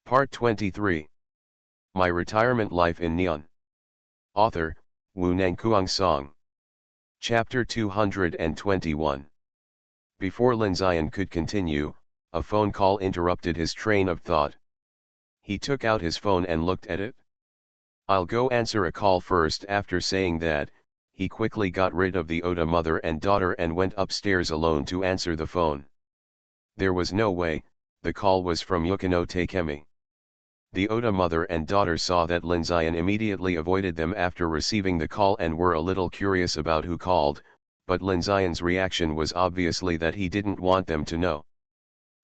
Part 23. My Retirement Life in Neon. Author, Wu Nangkuang Song. Chapter 221. Before Lin Ziyan could continue, a phone call interrupted his train of thought. He took out his phone and looked at it. I'll go answer a call first. After saying that, he quickly got rid of the Oda mother and daughter and went upstairs alone to answer the phone. There was no way, the call was from Yukino Takemi. The Oda mother and daughter saw that Lin Ziyan immediately avoided them after receiving the call and were a little curious about who called, but Lin Ziyan's reaction was obviously that he didn't want them to know.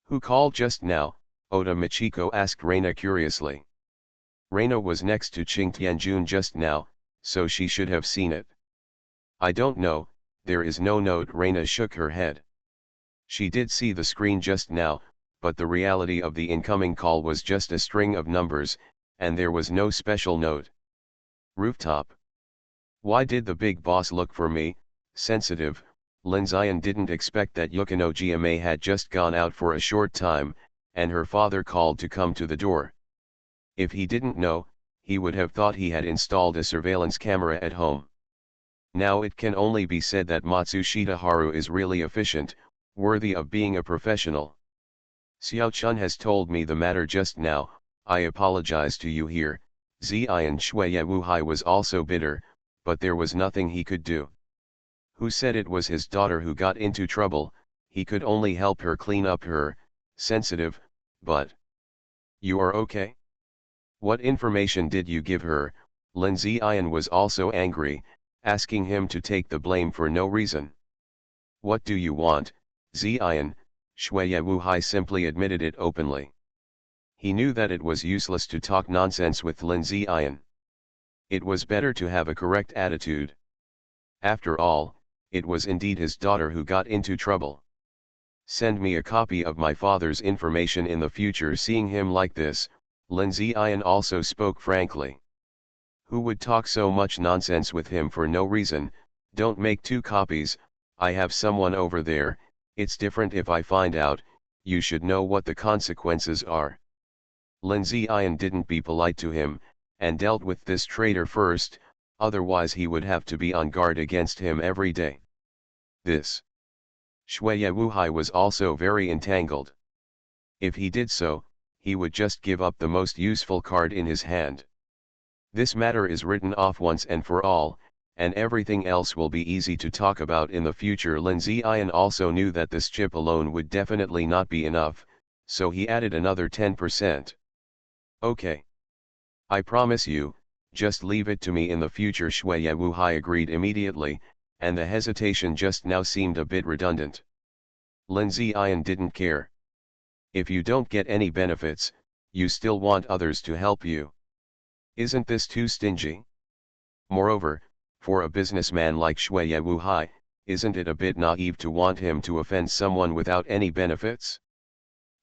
Who called just now? Oda Michiko asked Reina curiously. Reina was next to Qing Tianjun just now, so she should have seen it. I don't know, there is no note. Reina shook her head. She did see the screen just now, but the reality of the incoming call was just a string of numbers, and there was no special note. Rooftop. Why did the big boss look for me? Sensitive. Lin Ziyan didn't expect that Yukino Gma had just gone out for a short time, and her father called to come to the door. If he didn't know, he would have thought he had installed a surveillance camera at home. Now it can only be said that Matsushita Haru is really efficient, worthy of being a professional. Xiao Chun has told me the matter just now. I apologize to you here. Ziyan Shuya Wuhai was also bitter, but there was nothing he could do. Who said it was his daughter who got into trouble? He could only help her clean up her, sensitive, but... You are okay? What information did you give her? Lin Ziyan was also angry, asking him to take the blame for no reason. What do you want, Ziyan? Shuya Wuhai simply admitted it openly. He knew that it was useless to talk nonsense with Lin Ziyan. It was better to have a correct attitude. After all, it was indeed his daughter who got into trouble. Send me a copy of my father's information in the future. Seeing him like this, Lin Ziyan also spoke frankly. Who would talk so much nonsense with him for no reason? Don't make 2 copies, I have someone over there. It's different if I find out. You should know what the consequences are. Lin Ziyan didn't be polite to him, and dealt with this traitor first, otherwise he would have to be on guard against him every day. This. Shuya Wuhai was also very entangled. If he did so, he would just give up the most useful card in his hand. This matter is written off once and for all, and everything else will be easy to talk about in the future. Lin Ziyan also knew that this chip alone would definitely not be enough, so he added another 10%. Okay. I promise you, just leave it to me in the future. Shuya Wuhai agreed immediately, and the hesitation just now seemed a bit redundant. Lin Ziyan didn't care. If you don't get any benefits, you still want others to help you. Isn't this too stingy? Moreover, for a businessman like Shuya Wuhai, isn't it a bit naive to want him to offend someone without any benefits?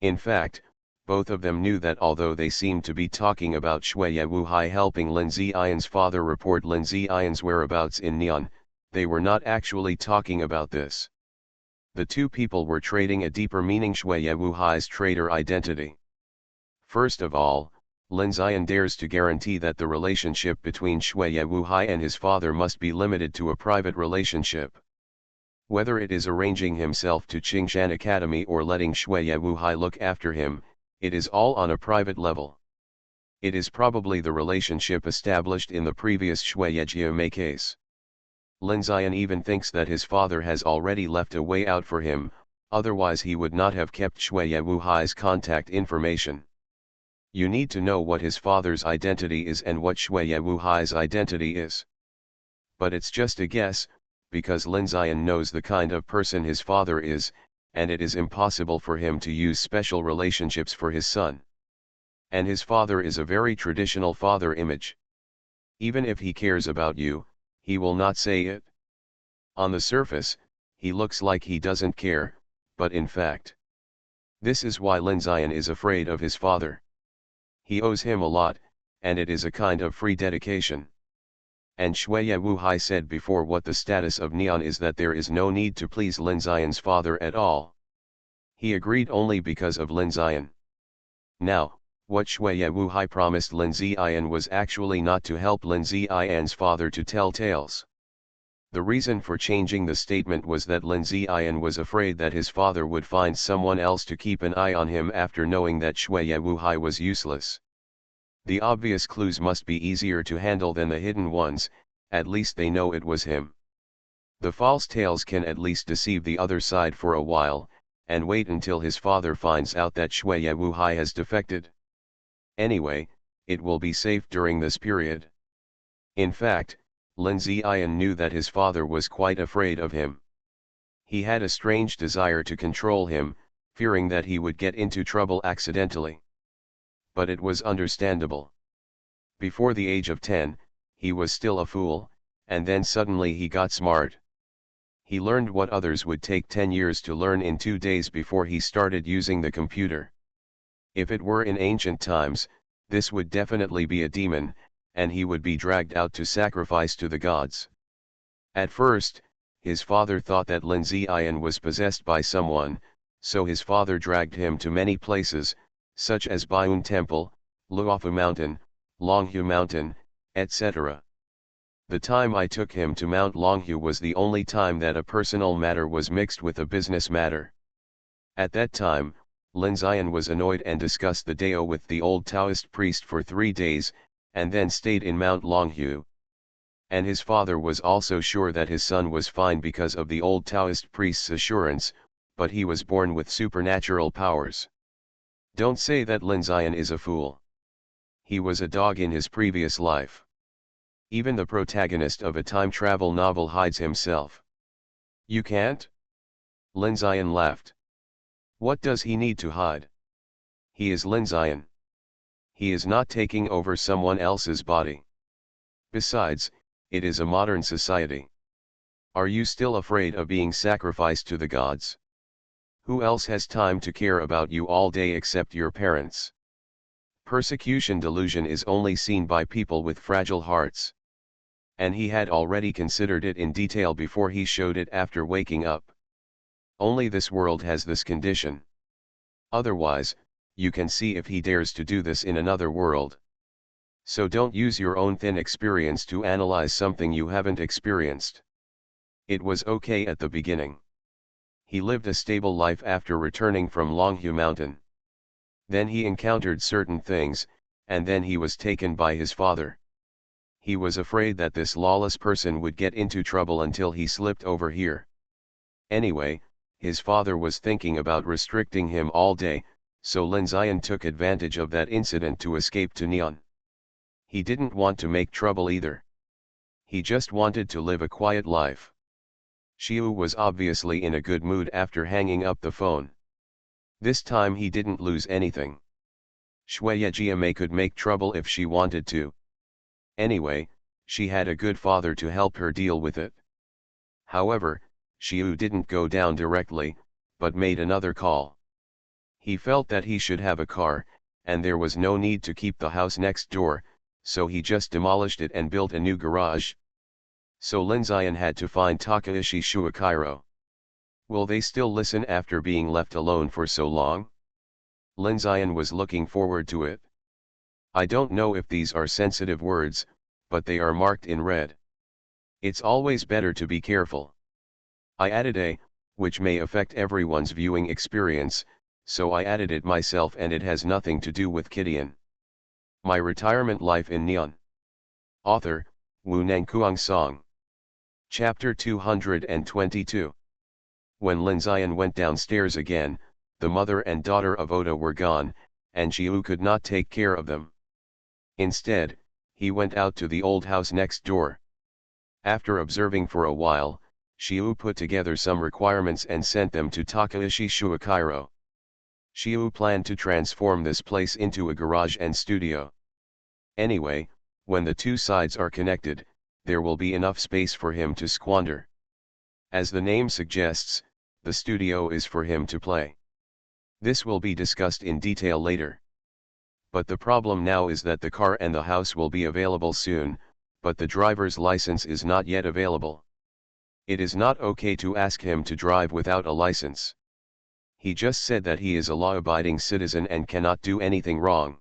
In fact, both of them knew that although they seemed to be talking about Shuya Wuhai helping Lin Ziyan's father report Lin Ziyan's whereabouts in Neon, they were not actually talking about this. The 2 people were trading a deeper meaning. Shuya Wuhai's traitor identity. First of all, Lin Ziyan dares to guarantee that the relationship between Shuya Wuhai and his father must be limited to a private relationship. Whether it is arranging himself to Qingshan Academy or letting Shuya Wuhai look after him, it is all on a private level. It is probably the relationship established in the previous Shuya Jiamei case. Lin Ziyan even thinks that his father has already left a way out for him, otherwise he would not have kept Shuya Wuhai's contact information. You need to know what his father's identity is and what Shuya Wuhai's identity is. But it's just a guess, because Lin Ziyan knows the kind of person his father is, and it is impossible for him to use special relationships for his son. And his father is a very traditional father image. Even if he cares about you, he will not say it. On the surface, he looks like he doesn't care, but in fact. This is why Lin Ziyan is afraid of his father. He owes him a lot, and it is a kind of free dedication. And Shuya Wuhai said before what the status of Neon is, that there is no need to please Lin Ziyan's father at all. He agreed only because of Lin Ziyan. Now, What Xue Wuhai promised Lin Ziyan was actually not to help Lin Ziyan's father to tell tales. The reason for changing the statement was that Lin Ziyan was afraid that his father would find someone else to keep an eye on him after knowing that Xue Wuhai was useless. The obvious clues must be easier to handle than the hidden ones, at least they know it was him. The false tales can at least deceive the other side for a while, and wait until his father finds out that Xue Wuhai has defected. Anyway, it will be safe during this period. In fact, Lin Ziyan knew that his father was quite afraid of him. He had a strange desire to control him, fearing that he would get into trouble accidentally. But it was understandable. Before the age of 10, he was still a fool, and then suddenly he got smart. He learned what others would take 10 years to learn in 2 days before he started using the computer. If it were in ancient times, this would definitely be a demon, and he would be dragged out to sacrifice to the gods. At first, his father thought that Lin Ziyan was possessed by someone, so his father dragged him to many places, such as Baiyun Temple, Luofu Mountain, Longhu Mountain, etc. The time I took him to Mount Longhu was the only time that a personal matter was mixed with a business matter. At that time, Lin Ziyan was annoyed and discussed the Dao with the old Taoist priest for 3 days, and then stayed in Mount Longhu. And his father was also sure that his son was fine because of the old Taoist priest's assurance, but he was born with supernatural powers. Don't say that Lin Ziyan is a fool. He was a dog in his previous life. Even the protagonist of a time travel novel hides himself. You can't? Lin Ziyan laughed. What does he need to hide? He is Lin Ziyan. He is not taking over someone else's body. Besides, it is a modern society. Are you still afraid of being sacrificed to the gods? Who else has time to care about you all day except your parents? Persecution delusion is only seen by people with fragile hearts. And he had already considered it in detail before he showed it after waking up. Only this world has this condition. Otherwise, you can see if he dares to do this in another world. So don't use your own thin experience to analyze something you haven't experienced. It was okay at the beginning. He lived a stable life after returning from Longhu Mountain. Then he encountered certain things, and then he was taken by his father. He was afraid that this lawless person would get into trouble until he slipped over here. Anyway, his father was thinking about restricting him all day, so Lin Ziyan took advantage of that incident to escape to Neon. He didn't want to make trouble either. He just wanted to live a quiet life. Xiu was obviously in a good mood after hanging up the phone. This time he didn't lose anything. Xue Jiamei could make trouble if she wanted to. Anyway, she had a good father to help her deal with it. However, Xiu didn't go down directly, but made another call. He felt that he should have a car, and there was no need to keep the house next door, so he just demolished it and built a new garage. So Lin Ziyan had to find Takaishi Shuichiro. Will they still listen after being left alone for so long? Lin Ziyan was looking forward to it. I don't know if these are sensitive words, but they are marked in red. It's always better to be careful. I added a, which may affect everyone's viewing experience, so I added it myself and it has nothing to do with Kidian. My retirement life in Neon. Author, Wu Nangkuang Song. Chapter 222. When Lin Ziyan went downstairs again, the mother and daughter of Oda were gone, and Xiu could not take care of them. Instead, he went out to the old house next door. After observing for a while, Xiu put together some requirements and sent them to Takaishi Shuichiro. Xiu planned to transform this place into a garage and studio. Anyway, when the two sides are connected, there will be enough space for him to squander. As the name suggests, the studio is for him to play. This will be discussed in detail later. But the problem now is that the car and the house will be available soon, but the driver's license is not yet available. It is not okay to ask him to drive without a license. He just said that he is a law-abiding citizen and cannot do anything wrong.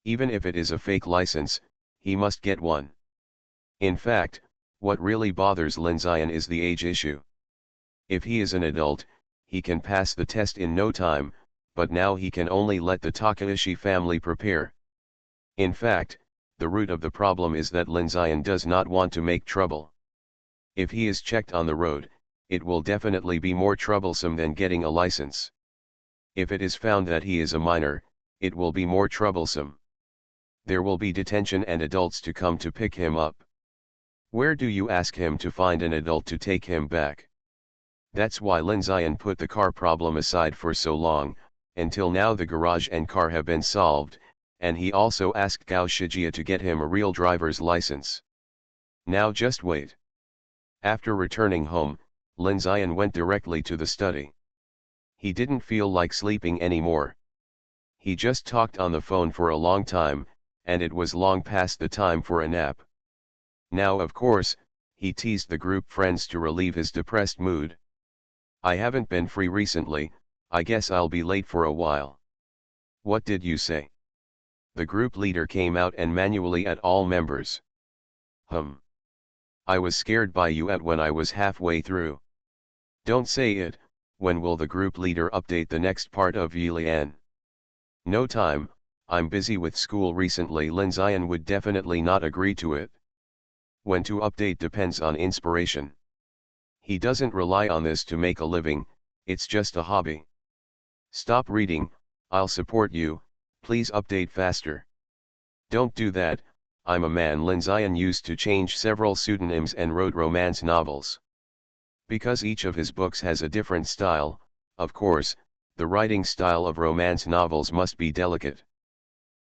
Even if it is a fake license, he must get one. In fact, what really bothers Lin Zion is the age issue. If he is an adult, he can pass the test in no time, but now he can only let the Takaishi family prepare. In fact, the root of the problem is that Lin Zion does not want to make trouble. If he is checked on the road, it will definitely be more troublesome than getting a license. If it is found that he is a minor, it will be more troublesome. There will be detention and adults to come to pick him up. Where do you ask him to find an adult to take him back? That's why Lin Zion put the car problem aside for so long, until now the garage and car have been solved, and he also asked Gao Shijia to get him a real driver's license. Now just wait. After returning home, Lin Zion went directly to the study. He didn't feel like sleeping anymore. He just talked on the phone for a long time, and it was long past the time for a nap. Now of course, he teased the group friends to relieve his depressed mood. I haven't been free recently, I guess I'll be late for a while. What did you say? The group leader came out and manually at all members. I was scared by you when I was halfway through. Don't say it. When will the group leader update the next part of Yilian? No time, I'm busy with school recently. Lin Zion would definitely not agree to it. When to update depends on inspiration. He doesn't rely on this to make a living, it's just a hobby. Stop reading, I'll support you, please update faster. Don't do that, I'm a man. Lin Zion used to change several pseudonyms and wrote romance novels. Because each of his books has a different style, of course, the writing style of romance novels must be delicate.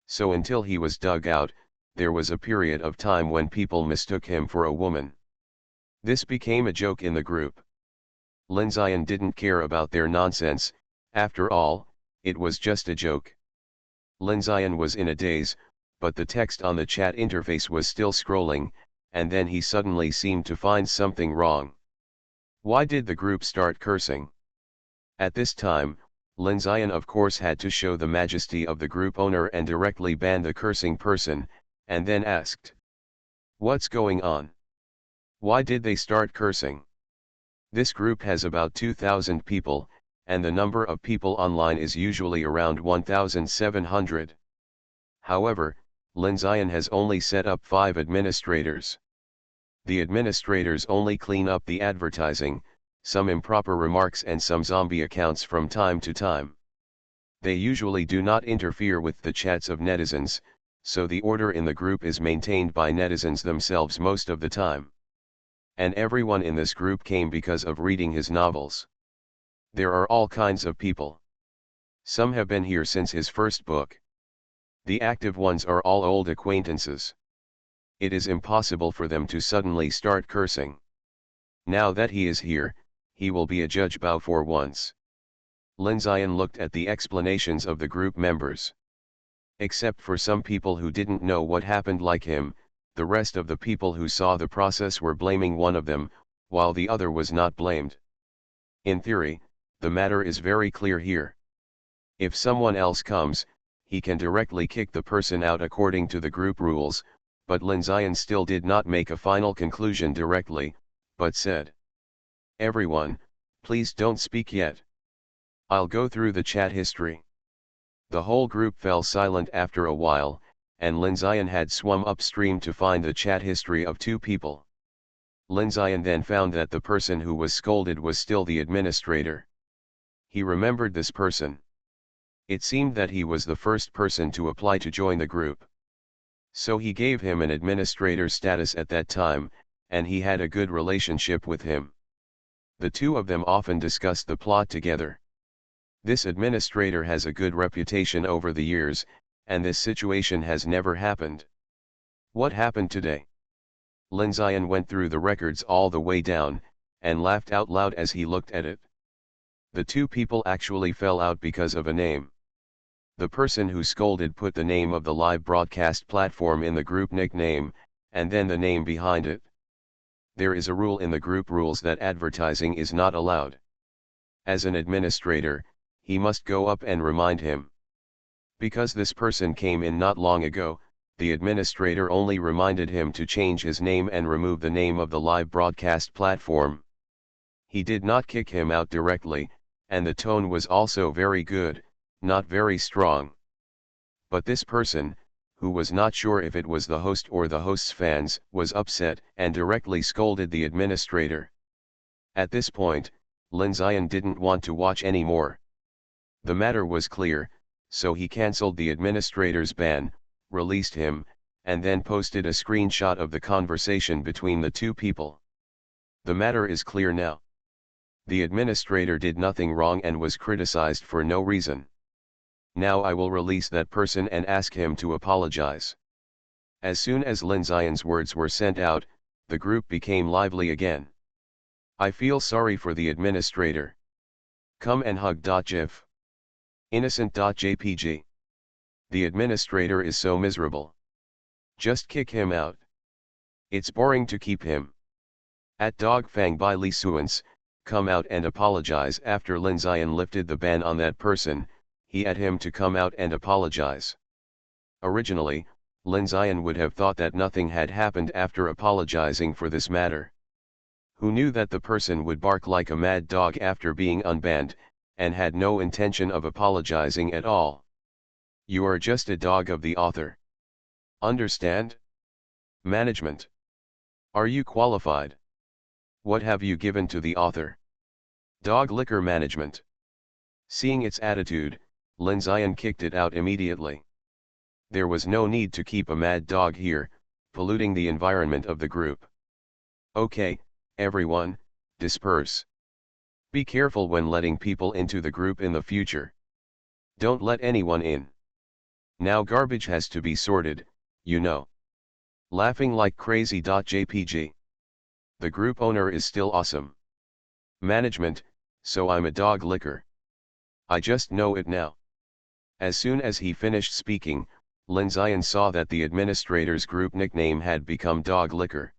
So until he was dug out, there was a period of time when people mistook him for a woman. This became a joke in the group. Lin Zion didn't care about their nonsense, after all, it was just a joke. Lin Zion was in a daze, but the text on the chat interface was still scrolling, and then he suddenly seemed to find something wrong. Why did the group start cursing? At this time, Lin Zion of course had to show the majesty of the group owner and directly ban the cursing person, and then asked, what's going on? Why did they start cursing? This group has about 2,000 people, and the number of people online is usually around 1,700. However, Lin Zion has only set up 5 administrators. The administrators only clean up the advertising, some improper remarks and some zombie accounts from time to time. They usually do not interfere with the chats of netizens, so the order in the group is maintained by netizens themselves most of the time. And everyone in this group came because of reading his novels. There are all kinds of people. Some have been here since his first book. The active ones are all old acquaintances. It is impossible for them to suddenly start cursing. Now that he is here, he will be a judge Bao for once. Lin Zion looked at the explanations of the group members. Except for some people who didn't know what happened like him, the rest of the people who saw the process were blaming one of them, while the other was not blamed. In theory, the matter is very clear here. If someone else comes, he can directly kick the person out according to the group rules, but Lin Zion still did not make a final conclusion directly, but said, everyone, please don't speak yet. I'll go through the chat history. The whole group fell silent after a while, and Lin Zion had swum upstream to find the chat history of 2 people. Lin Zion then found that the person who was scolded was still the administrator. He remembered this person. It seemed that he was the first person to apply to join the group. So he gave him an administrator status at that time, and he had a good relationship with him. The two of them often discussed the plot together. This administrator has a good reputation over the years, and this situation has never happened. What happened today? Lin Zion went through the records all the way down, and laughed out loud as he looked at it. The 2 people actually fell out because of a name. The person who scolded put the name of the live broadcast platform in the group nickname, and then the name behind it. There is a rule in the group rules that advertising is not allowed. As an administrator, he must go up and remind him. Because this person came in not long ago, the administrator only reminded him to change his name and remove the name of the live broadcast platform. He did not kick him out directly, and the tone was also very good, not very strong. But this person, who was not sure if it was the host or the host's fans, was upset and directly scolded the administrator. At this point, Lin Zion didn't want to watch anymore. The matter was clear, so he cancelled the administrator's ban, released him, and then posted a screenshot of the conversation between the two people. The matter is clear now. The administrator did nothing wrong and was criticized for no reason. Now I will release that person and ask him to apologize. As soon as Lin Zion's words were sent out, the group became lively again. I feel sorry for the administrator. Come and hug.gif. Innocent.jpg. The administrator is so miserable. Just kick him out. It's boring to keep him. At Dogfang by Lee Suans, come out and apologize. After Lin Zion lifted the ban on that person, he had him to come out and apologize. Originally, Lin Zion would have thought that nothing had happened after apologizing for this matter. Who knew that the person would bark like a mad dog after being unbanned, and had no intention of apologizing at all. You are just a dog of the author. Understand? Management. Are you qualified? What have you given to the author? Dog liquor management. Seeing its attitude, Lin Zion kicked it out immediately. There was no need to keep a mad dog here, polluting the environment of the group. Okay, everyone, disperse. Be careful when letting people into the group in the future. Don't let anyone in. Now garbage has to be sorted, you know. Laughing like crazy.jpg. The group owner is still awesome. Management, so I'm a dog licker. I just know it now. As soon as he finished speaking, Lin Zion saw that the administrator's group nickname had become Dog Licker.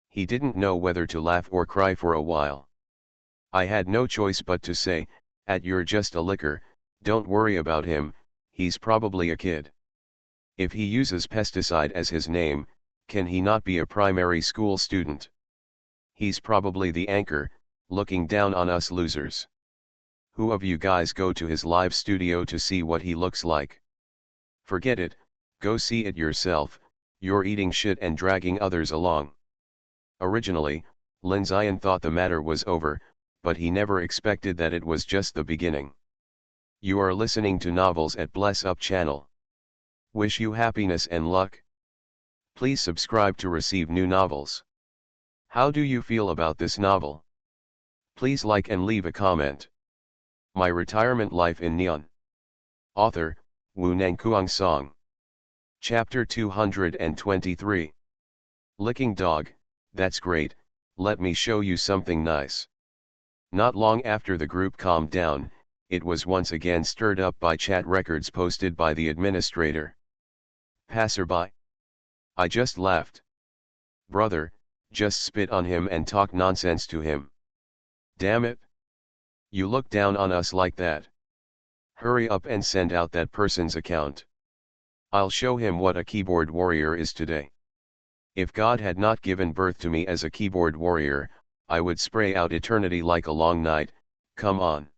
He didn't know whether to laugh or cry for a while. I had no choice but to say, you're just a licker, don't worry about him, he's probably a kid. If he uses pesticide as his name, can he not be a primary school student? He's probably the anchor, looking down on us losers. Who of you guys go to his live studio to see what he looks like? Forget it, go see it yourself, you're eating shit and dragging others along. Originally, Lin Zion thought the matter was over, but he never expected that it was just the beginning. You are listening to Novels at Bless Up channel. Wish you happiness and luck. Please subscribe to receive new novels. How do you feel about this novel? Please like and leave a comment. My Retirement Life in Neon. Author, Wu Nangkuang Song. Chapter 223. Licking Dog, that's great, let me show you something nice. Not long after the group calmed down, it was once again stirred up by chat records posted by the administrator. Passerby. I just laughed. Brother, just spit on him and talk nonsense to him. Damn it. You look down on us like that. Hurry up and send out that person's account. I'll show him what a keyboard warrior is today. If God had not given birth to me as a keyboard warrior, I would spray out eternity like a long night, come on.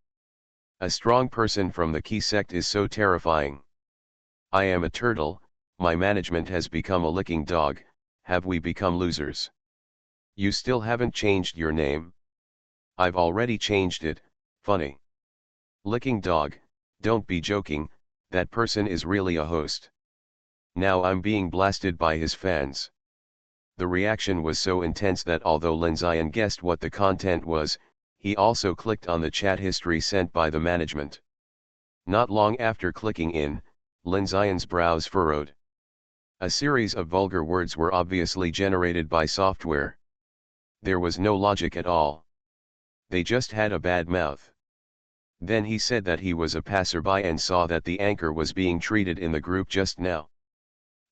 A strong person from the key sect is so terrifying. I am a turtle, my management has become a licking dog, have we become losers? You still haven't changed your name? I've already changed it, funny. Licking dog, don't be joking, that person is really a host. Now I'm being blasted by his fans. The reaction was so intense that although Lin Zion guessed what the content was, he also clicked on the chat history sent by the management. Not long after clicking in, Lin Zion's brows furrowed. A series of vulgar words were obviously generated by software. There was no logic at all. They just had a bad mouth. Then he said that he was a passerby and saw that the anchor was being treated in the group just now.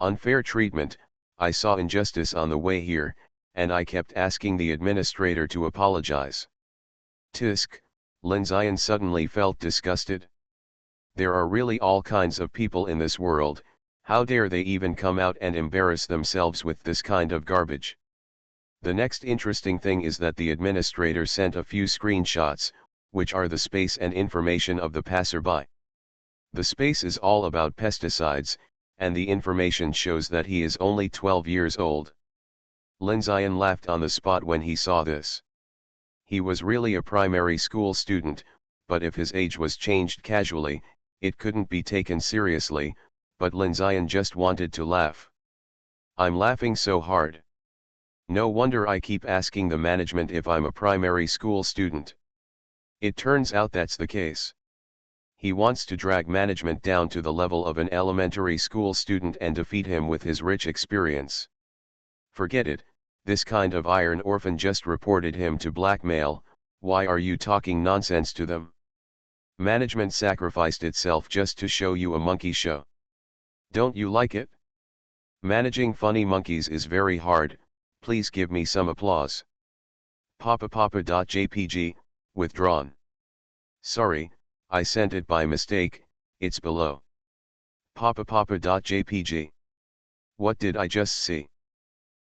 Unfair treatment, I saw injustice on the way here, and I kept asking the administrator to apologize. Tisk, Lin Zion suddenly felt disgusted. There are really all kinds of people in this world, how dare they even come out and embarrass themselves with this kind of garbage. The next interesting thing is that the administrator sent a few screenshots, which are the space and information of the passerby. The space is all about pesticides, and the information shows that he is only 12 years old. Linzian laughed on the spot when he saw this. He was really a primary school student, but if his age was changed casually, it couldn't be taken seriously, but Linzian just wanted to laugh. I'm laughing so hard. No wonder I keep asking the management if I'm a primary school student. It turns out that's the case. He wants to drag management down to the level of an elementary school student and defeat him with his rich experience. Forget it, this kind of iron orphan just reported him to blackmail. Why are you talking nonsense to them? Management sacrificed itself just to show you a monkey show. Don't you like it? Managing funny monkeys is very hard, please give me some applause. Papa.jpg, withdrawn. Sorry, I sent it by mistake, it's below. Papa.jpg. What did I just see?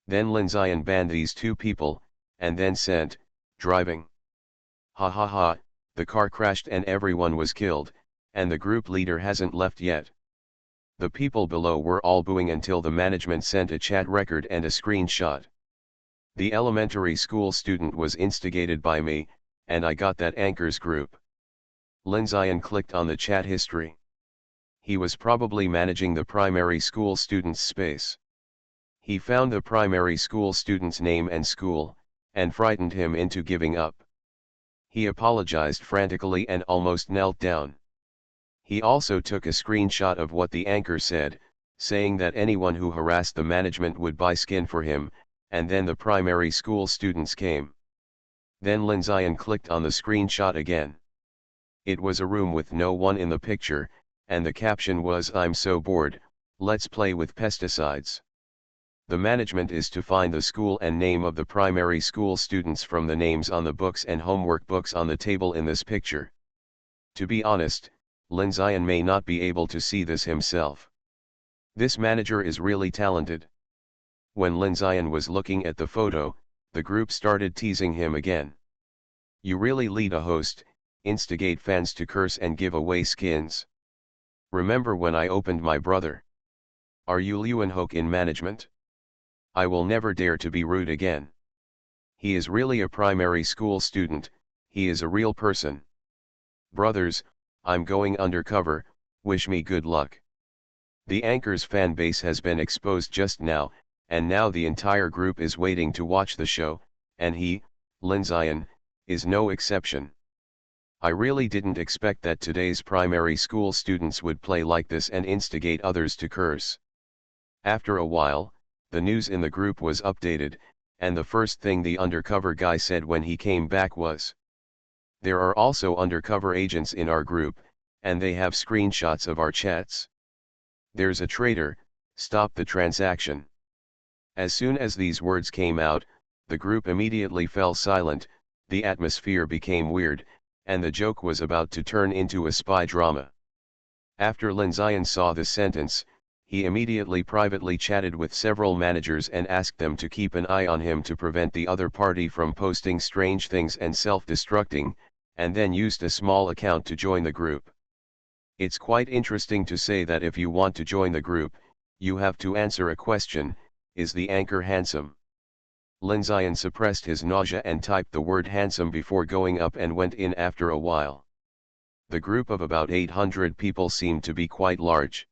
Then Linzian banned these two people, and then sent, driving. Ha ha ha, the car crashed and everyone was killed, and the group leader hasn't left yet. The people below were all booing until the management sent a chat record and a screenshot. The elementary school student was instigated by me, and I got that anchor's group. Linzian clicked on the chat history. He was probably managing the primary school student's space. He found the primary school student's name and school, and frightened him into giving up. He apologized frantically and almost knelt down. He also took a screenshot of what the anchor said, saying that anyone who harassed the management would buy skin for him, and then the primary school students came. Then Linzian clicked on the screenshot again. It was a room with no one in the picture, and the caption was, "I'm so bored, let's play with pesticides." The management is to find the school and name of the primary school students from the names on the books and homework books on the table in this picture. To be honest, Linzian may not be able to see this himself. This manager is really talented. When Linzian was looking at the photo, the group started teasing him again. You really lead a host, instigate fans to curse and give away skins. Remember when I opened my brother? Are you Leeuwenhoek in management? I will never dare to be rude again. He is really a primary school student, he is a real person. Brothers, I'm going undercover, wish me good luck. The anchor's fan base has been exposed just now, and now the entire group is waiting to watch the show, and he, Linzian, is no exception. I really didn't expect that today's primary school students would play like this and instigate others to curse. After a while, the news in the group was updated, and the first thing the undercover guy said when he came back was, "There are also undercover agents in our group, and they have screenshots of our chats. There's a traitor, stop the transaction." As soon as these words came out, the group immediately fell silent, the atmosphere became weird, and the joke was about to turn into a spy drama. After Linzian saw the sentence, he immediately privately chatted with several managers and asked them to keep an eye on him to prevent the other party from posting strange things and self-destructing, and then used a small account to join the group. It's quite interesting to say that if you want to join the group, you have to answer a question, is the anchor handsome? Linzian suppressed his nausea and typed the word handsome before going up and went in after a while. The group of about 800 people seemed to be quite large.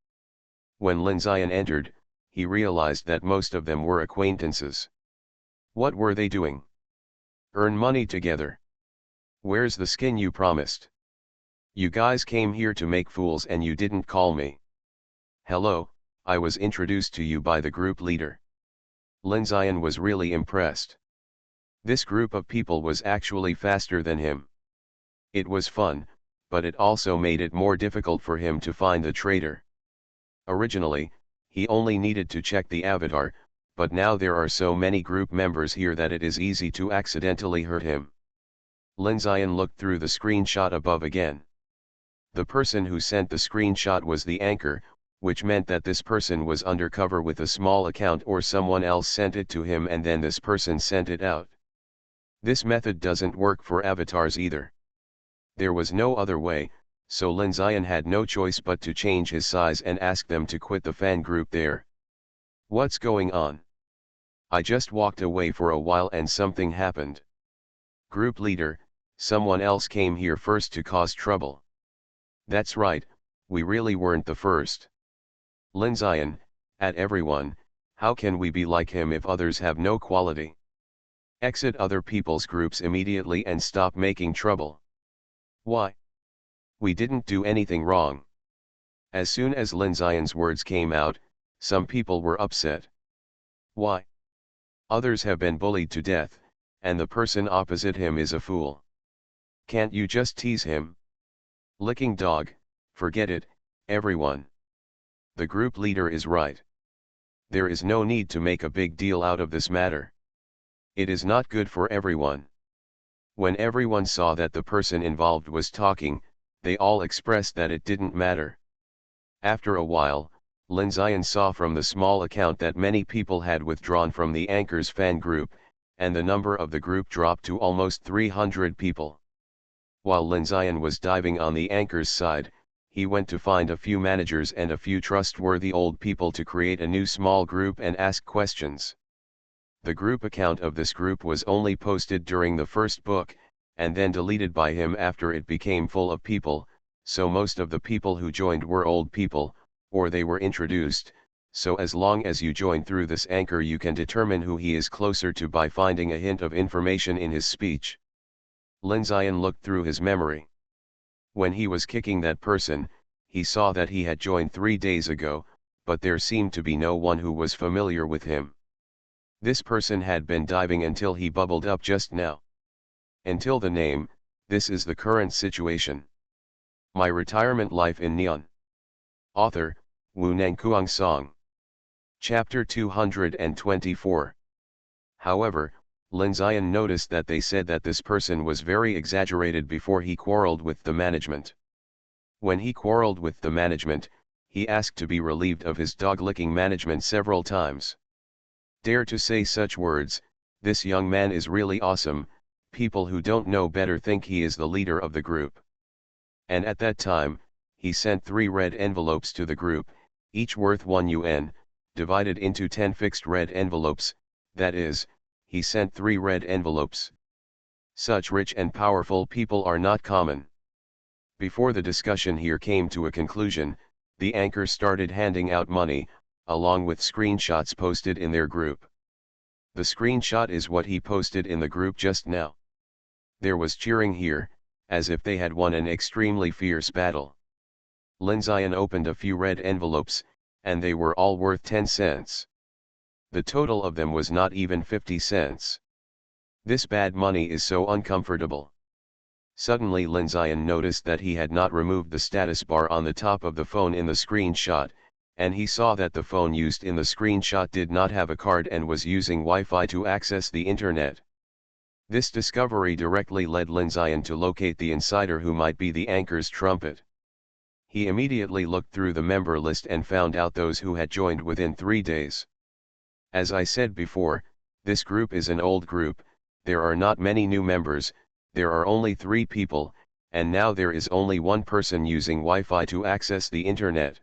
When Linzian entered, he realized that most of them were acquaintances. What were they doing? Earn money together. Where's the skin you promised? You guys came here to make fools and you didn't call me. Hello, I was introduced to you by the group leader. Linzian was really impressed. This group of people was actually faster than him. It was fun, but it also made it more difficult for him to find the traitor. Originally, he only needed to check the avatar, but now there are so many group members here that it is easy to accidentally hurt him. Linzian looked through the screenshot above again. The person who sent the screenshot was the anchor, which meant that this person was undercover with a small account, or someone else sent it to him and then this person sent it out. This method doesn't work for avatars either. There was no other way, so Lin Zion had no choice but to change his size and ask them to quit the fan group there. What's going on? I just walked away for a while and something happened. Group leader, someone else came here first to cause trouble. That's right, we really weren't the first. Lin Zion, at everyone, how can we be like him if others have no quality? Exit other people's groups immediately and stop making trouble. Why? We didn't do anything wrong. As soon as Lin Zion's words came out, some people were upset. Why? Others have been bullied to death, and the person opposite him is a fool. Can't you just tease him? Licking dog, forget it, everyone. The group leader is right. There is no need to make a big deal out of this matter. It is not good for everyone. When everyone saw that the person involved was talking, they all expressed that it didn't matter. After a while, Lin Zion saw from the small account that many people had withdrawn from the anchor's fan group, and the number of the group dropped to almost 300 people. While Lin Zion was diving on the anchor's side, he went to find a few managers and a few trustworthy old people to create a new small group and ask questions. The group account of this group was only posted during the first book, and then deleted by him after it became full of people, so most of the people who joined were old people, or they were introduced, so as long as you join through this anchor you can determine who he is closer to by finding a hint of information in his speech. Lin Zion looked through his memory. When he was kicking that person, he saw that he had joined 3 days ago, but there seemed to be no one who was familiar with him. This person had been diving until he bubbled up just now. Until the name, this is the current situation. My retirement life in Neon. Author, Wu Nangkuang Song. Chapter 224. However, Lin Zion noticed that they said that this person was very exaggerated before he quarreled with the management. When he quarreled with the management, he asked to be relieved of his dog-licking management several times. Dare to say such words, this young man is really awesome, people who don't know better think he is the leader of the group. And at that time, he sent 3 red envelopes to the group, each worth 1 yuan, divided into 10 fixed red envelopes, that is, he sent 3 red envelopes. Such rich and powerful people are not common. Before the discussion here came to a conclusion, the anchor started handing out money, along with screenshots posted in their group. The screenshot is what he posted in the group just now. There was cheering here, as if they had won an extremely fierce battle. Lin Zion opened a few red envelopes, and they were all worth 10 cents. The total of them was not even 50 cents. This bad money is so uncomfortable. Suddenly Lin Zion noticed that he had not removed the status bar on the top of the phone in the screenshot, and he saw that the phone used in the screenshot did not have a card and was using Wi-Fi to access the internet. This discovery directly led Lin Zion to locate the insider who might be the anchor's trumpet. He immediately looked through the member list and found out those who had joined within 3 days. As I said before, this group is an old group, there are not many new members, there are only 3 people, and now there is only 1 person using Wi-Fi to access the internet.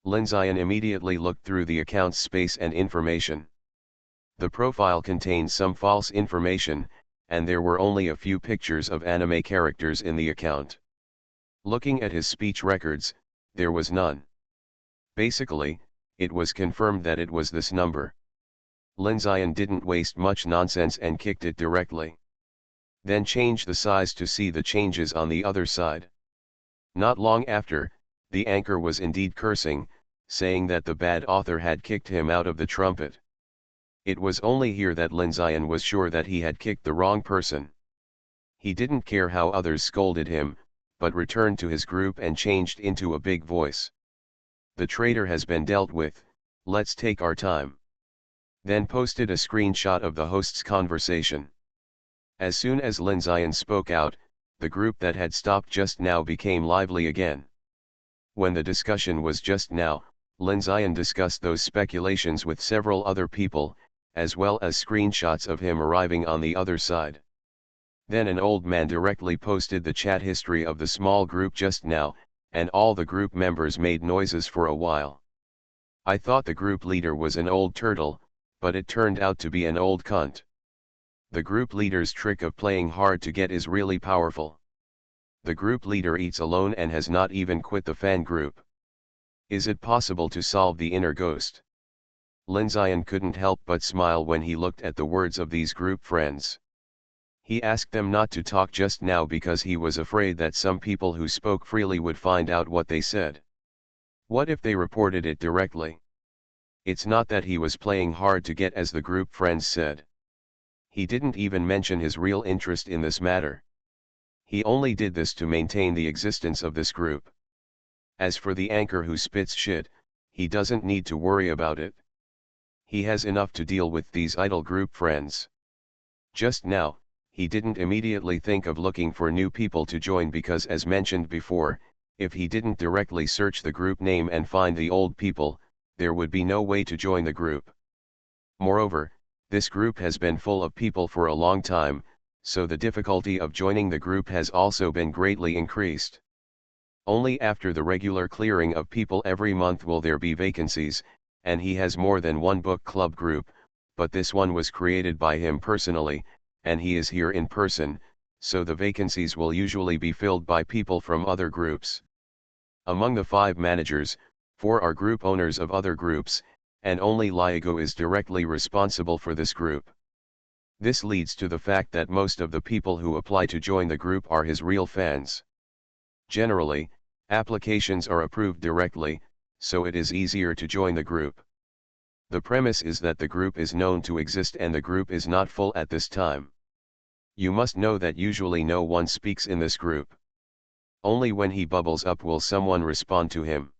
Lin Zion immediately looked through the account's space and information. The profile contained some false information, and there were only a few pictures of anime characters in the account. Looking at his speech records, there was none. Basically, it was confirmed that it was this number. Lin Zion didn't waste much nonsense and kicked it directly. Then changed the size to see the changes on the other side. Not long after, the anchor was indeed cursing, saying that the bad author had kicked him out of the trumpet. It was only here that Lin Zion was sure that he had kicked the wrong person. He didn't care how others scolded him, but returned to his group and changed into a big voice. The traitor has been dealt with, let's take our time. Then posted a screenshot of the host's conversation. As soon as Lin Zion spoke out, the group that had stopped just now became lively again. When the discussion was just now, Linzian discussed those speculations with several other people, as well as screenshots of him arriving on the other side. Then an old man directly posted the chat history of the small group just now, and all the group members made noises for a while. I thought the group leader was an old turtle, but it turned out to be an old cunt. The group leader's trick of playing hard to get is really powerful. The group leader eats alone and has not even quit the fan group. Is it possible to solve the inner ghost? Linzian couldn't help but smile when he looked at the words of these group friends. He asked them not to talk just now because he was afraid that some people who spoke freely would find out what they said. What if they reported it directly? It's not that he was playing hard to get, as the group friends said. He didn't even mention his real interest in this matter. He only did this to maintain the existence of this group. As for the anchor who spits shit, he doesn't need to worry about it. He has enough to deal with these idle group friends. Just now, he didn't immediately think of looking for new people to join because, as mentioned before, if he didn't directly search the group name and find the old people, there would be no way to join the group. Moreover, this group has been full of people for a long time, so the difficulty of joining the group has also been greatly increased. Only after the regular clearing of people every month will there be vacancies, and he has more than one book club group, but this one was created by him personally, and he is here in person, so the vacancies will usually be filled by people from other groups. Among the 5 managers, 4 are group owners of other groups, and only Liago is directly responsible for this group. This leads to the fact that most of the people who apply to join the group are his real fans. Generally, applications are approved directly, so it is easier to join the group. The premise is that the group is known to exist and the group is not full at this time. You must know that usually no one speaks in this group. Only when he bubbles up will someone respond to him.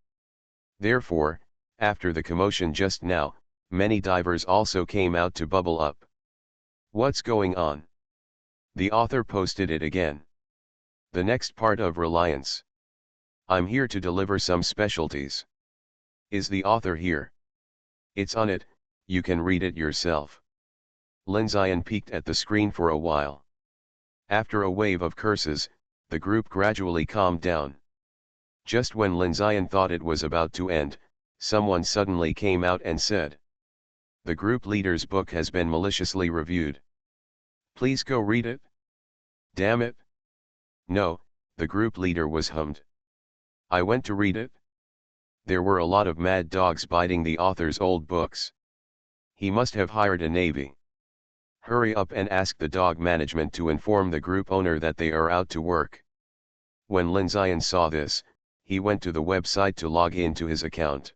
Therefore, after the commotion just now, many divers also came out to bubble up. What's going on? The author posted it again. The next part of Reliance. I'm here to deliver some specialties. Is the author here? It's on it, you can read it yourself. Linzian peeked at the screen for a while. After a wave of curses, the group gradually calmed down. Just when Linzian thought it was about to end, someone suddenly came out and said, "The group leader's book has been maliciously reviewed. Please go read it." Damn it. No, the group leader was hummed. I went to read it. There were a lot of mad dogs biting the author's old books. He must have hired a navy. Hurry up and ask the dog management to inform the group owner that they are out to work. When Linzian saw this, he went to the website to log in to his account.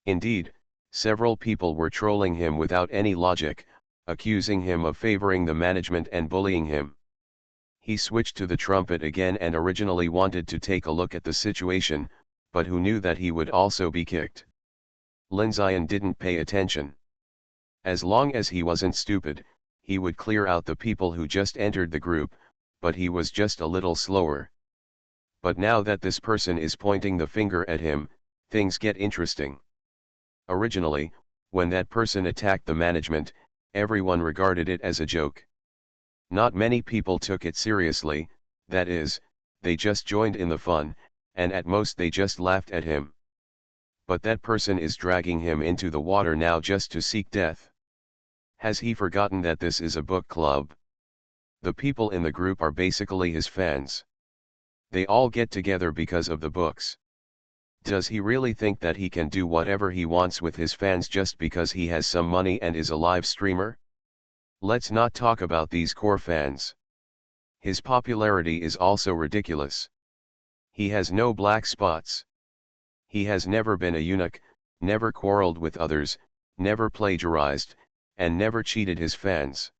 Indeed, several people were trolling him without any logic, accusing him of favoring the management and bullying him. He switched to the trumpet again and originally wanted to take a look at the situation, but who knew that he would also be kicked? Linzian didn't pay attention. As long as he wasn't stupid, he would clear out the people who just entered the group, but he was just a little slower. But now that this person is pointing the finger at him, things get interesting. Originally, when that person attacked the management, everyone regarded it as a joke. Not many people took it seriously, that is, they just joined in the fun, and at most they just laughed at him. But that person is dragging him into the water now just to seek death. Has he forgotten that this is a book club? The people in the group are basically his fans. They all get together because of the books. Does he really think that he can do whatever he wants with his fans just because he has some money and is a live streamer? Let's not talk about these core fans. His popularity is also ridiculous. He has no black spots. He has never been a eunuch, never quarreled with others, never plagiarized, and never cheated his fans.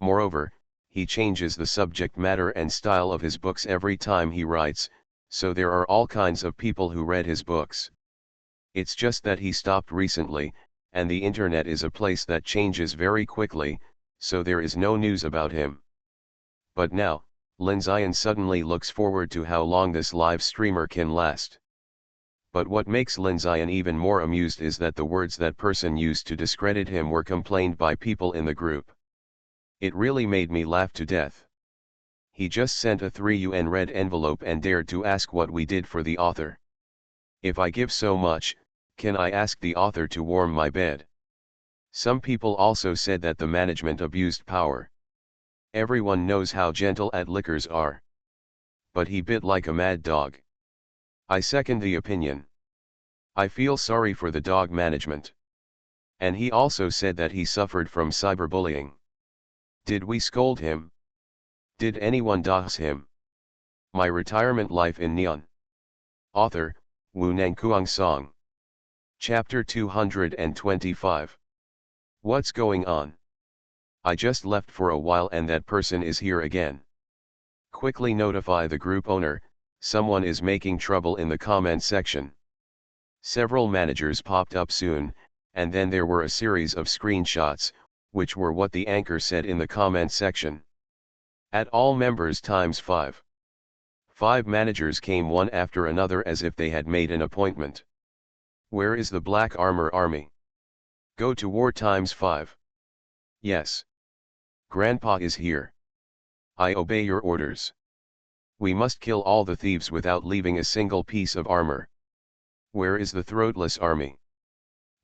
Moreover, he changes the subject matter and style of his books every time he writes, so there are all kinds of people who read his books. It's just that he stopped recently, and the internet is a place that changes very quickly, so there is no news about him. But now, Linzian suddenly looks forward to how long this live streamer can last. But what makes Linzian even more amused is that the words that person used to discredit him were complained by people in the group. It really made me laugh to death. He just sent a 3UN red envelope and dared to ask what we did for the author. If I give so much, can I ask the author to warm my bed? Some people also said that the management abused power. Everyone knows how gentle lickers are. But he bit like a mad dog. I second the opinion. I feel sorry for the dog management. And he also said that he suffered from cyberbullying. Did we scold him? Did anyone dox him? My retirement life in Neon. Author, Wu Nangkuang Song. Chapter 225. What's going on? I just left for a while and that person is here again. Quickly notify the group owner, someone is making trouble in the comment section. Several managers popped up soon, and then there were a series of screenshots, which were what the anchor said in the comment section. At all members times 5. 5 managers came one after another as if they had made an appointment. Where is the Black Armor Army? Go to war times 5. Yes. Grandpa is here. I obey your orders. We must kill all the thieves without leaving a single piece of armor. Where is the throatless army?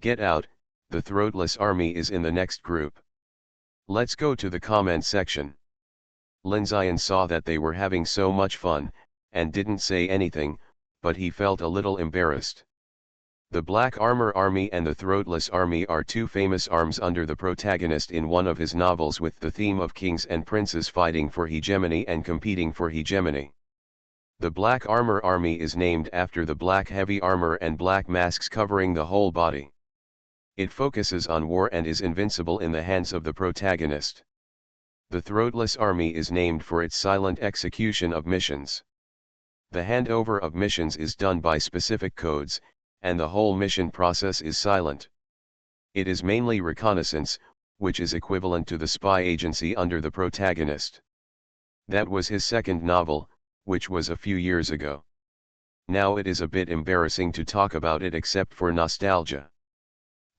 Get out, the throatless army is in the next group. Let's go to the comment section. Linzian saw that they were having so much fun, and didn't say anything, but he felt a little embarrassed. The Black Armor Army and the Throatless Army are two famous arms under the protagonist in one of his novels with the theme of kings and princes fighting for hegemony and competing for hegemony. The Black Armor Army is named after the black heavy armor and black masks covering the whole body. It focuses on war and is invincible in the hands of the protagonist. The Throatless Army is named for its silent execution of missions. The handover of missions is done by specific codes, and the whole mission process is silent. It is mainly reconnaissance, which is equivalent to the spy agency under the protagonist. That was his second novel, which was a few years ago. Now it is a bit embarrassing to talk about it except for nostalgia.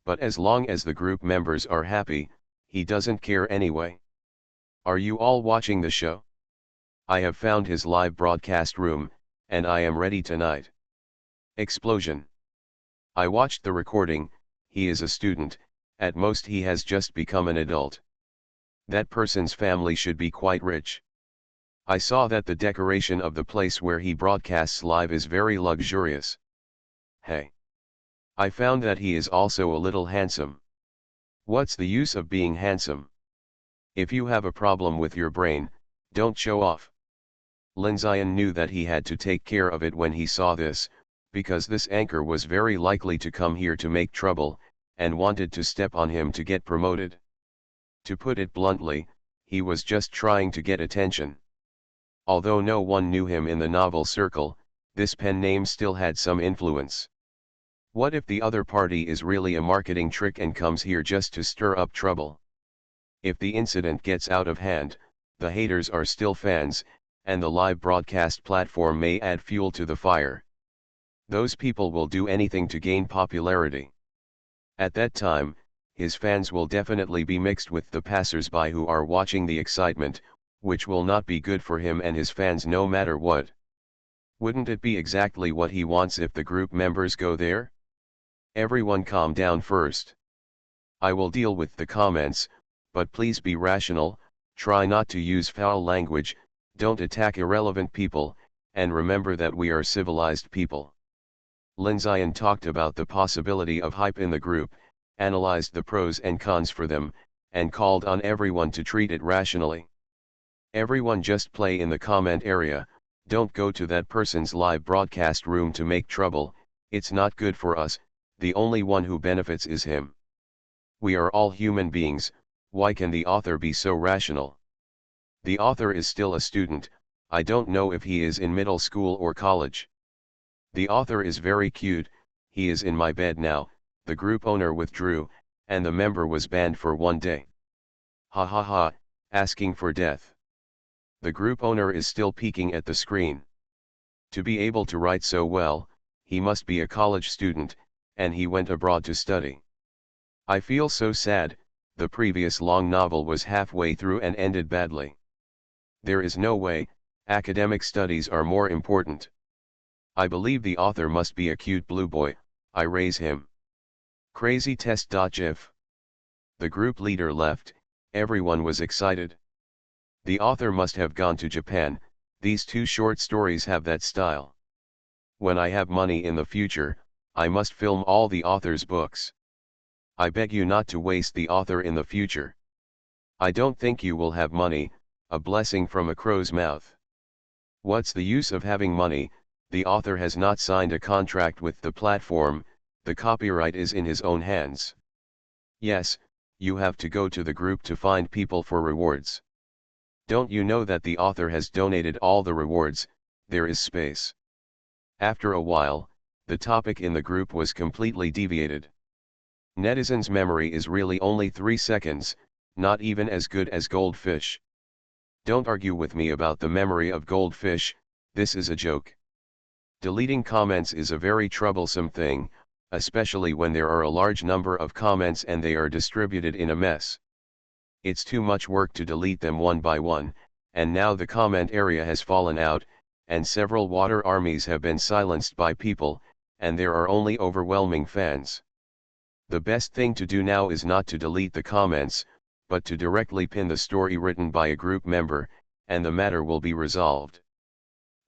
But as long as the group members are happy, he doesn't care anyway. Are you all watching the show? I have found his live broadcast room, and I am ready tonight. Explosion. I watched the recording. He is a student, at most he has just become an adult. That person's family should be quite rich. I saw that the decoration of the place where he broadcasts live is very luxurious. Hey. I found that he is also a little handsome. What's the use of being handsome? If you have a problem with your brain, don't show off. Linzian knew that he had to take care of it when he saw this, because this anchor was very likely to come here to make trouble, and wanted to step on him to get promoted. To put it bluntly, he was just trying to get attention. Although no one knew him in the novel circle, this pen name still had some influence. What if the other party is really a marketing trick and comes here just to stir up trouble? If the incident gets out of hand, the haters are still fans, and the live broadcast platform may add fuel to the fire. Those people will do anything to gain popularity. At that time, his fans will definitely be mixed with the passers-by who are watching the excitement, which will not be good for him and his fans no matter what. Wouldn't it be exactly what he wants if the group members go there? Everyone calm down first. I will deal with the comments, but please be rational, try not to use foul language, don't attack irrelevant people, and remember that we are civilized people. Linzian talked about the possibility of hype in the group, analyzed the pros and cons for them, and called on everyone to treat it rationally. Everyone just play in the comment area, don't go to that person's live broadcast room to make trouble, it's not good for us, the only one who benefits is him. We are all human beings, why can the author be so rational? The author is still a student, I don't know if he is in middle school or college. The author is very cute, he is in my bed now, the group owner withdrew, and the member was banned for 1 day. Ha ha ha, asking for death. The group owner is still peeking at the screen. To be able to write so well, he must be a college student, and he went abroad to study. I feel so sad. The previous long novel was halfway through and ended badly. There is no way. Academic studies are more important. I believe the author must be a cute blue boy. I raise him. Crazy test.gif. The group leader left. Everyone was excited. The author must have gone to Japan. These two short stories have that style. When I have money in the future, I must film all the author's books. I beg you not to waste the author in the future. I don't think you will have money. A blessing from a crow's mouth. What's the use of having money? The author has not signed a contract with the platform. The copyright is in his own hands. Yes, you have to go to the group to find people for rewards. Don't you know that the author has donated all the rewards? There is space. After a while, the topic in the group was completely deviated. Netizens' memory is really only 3 seconds, not even as good as goldfish. Don't argue with me about the memory of goldfish, this is a joke. Deleting comments is a very troublesome thing, especially when there are a large number of comments and they are distributed in a mess. It's too much work to delete them one by one, and now the comment area has fallen out, and several water armies have been silenced by people, and there are only overwhelming fans. The best thing to do now is not to delete the comments, but to directly pin the story written by a group member, and the matter will be resolved.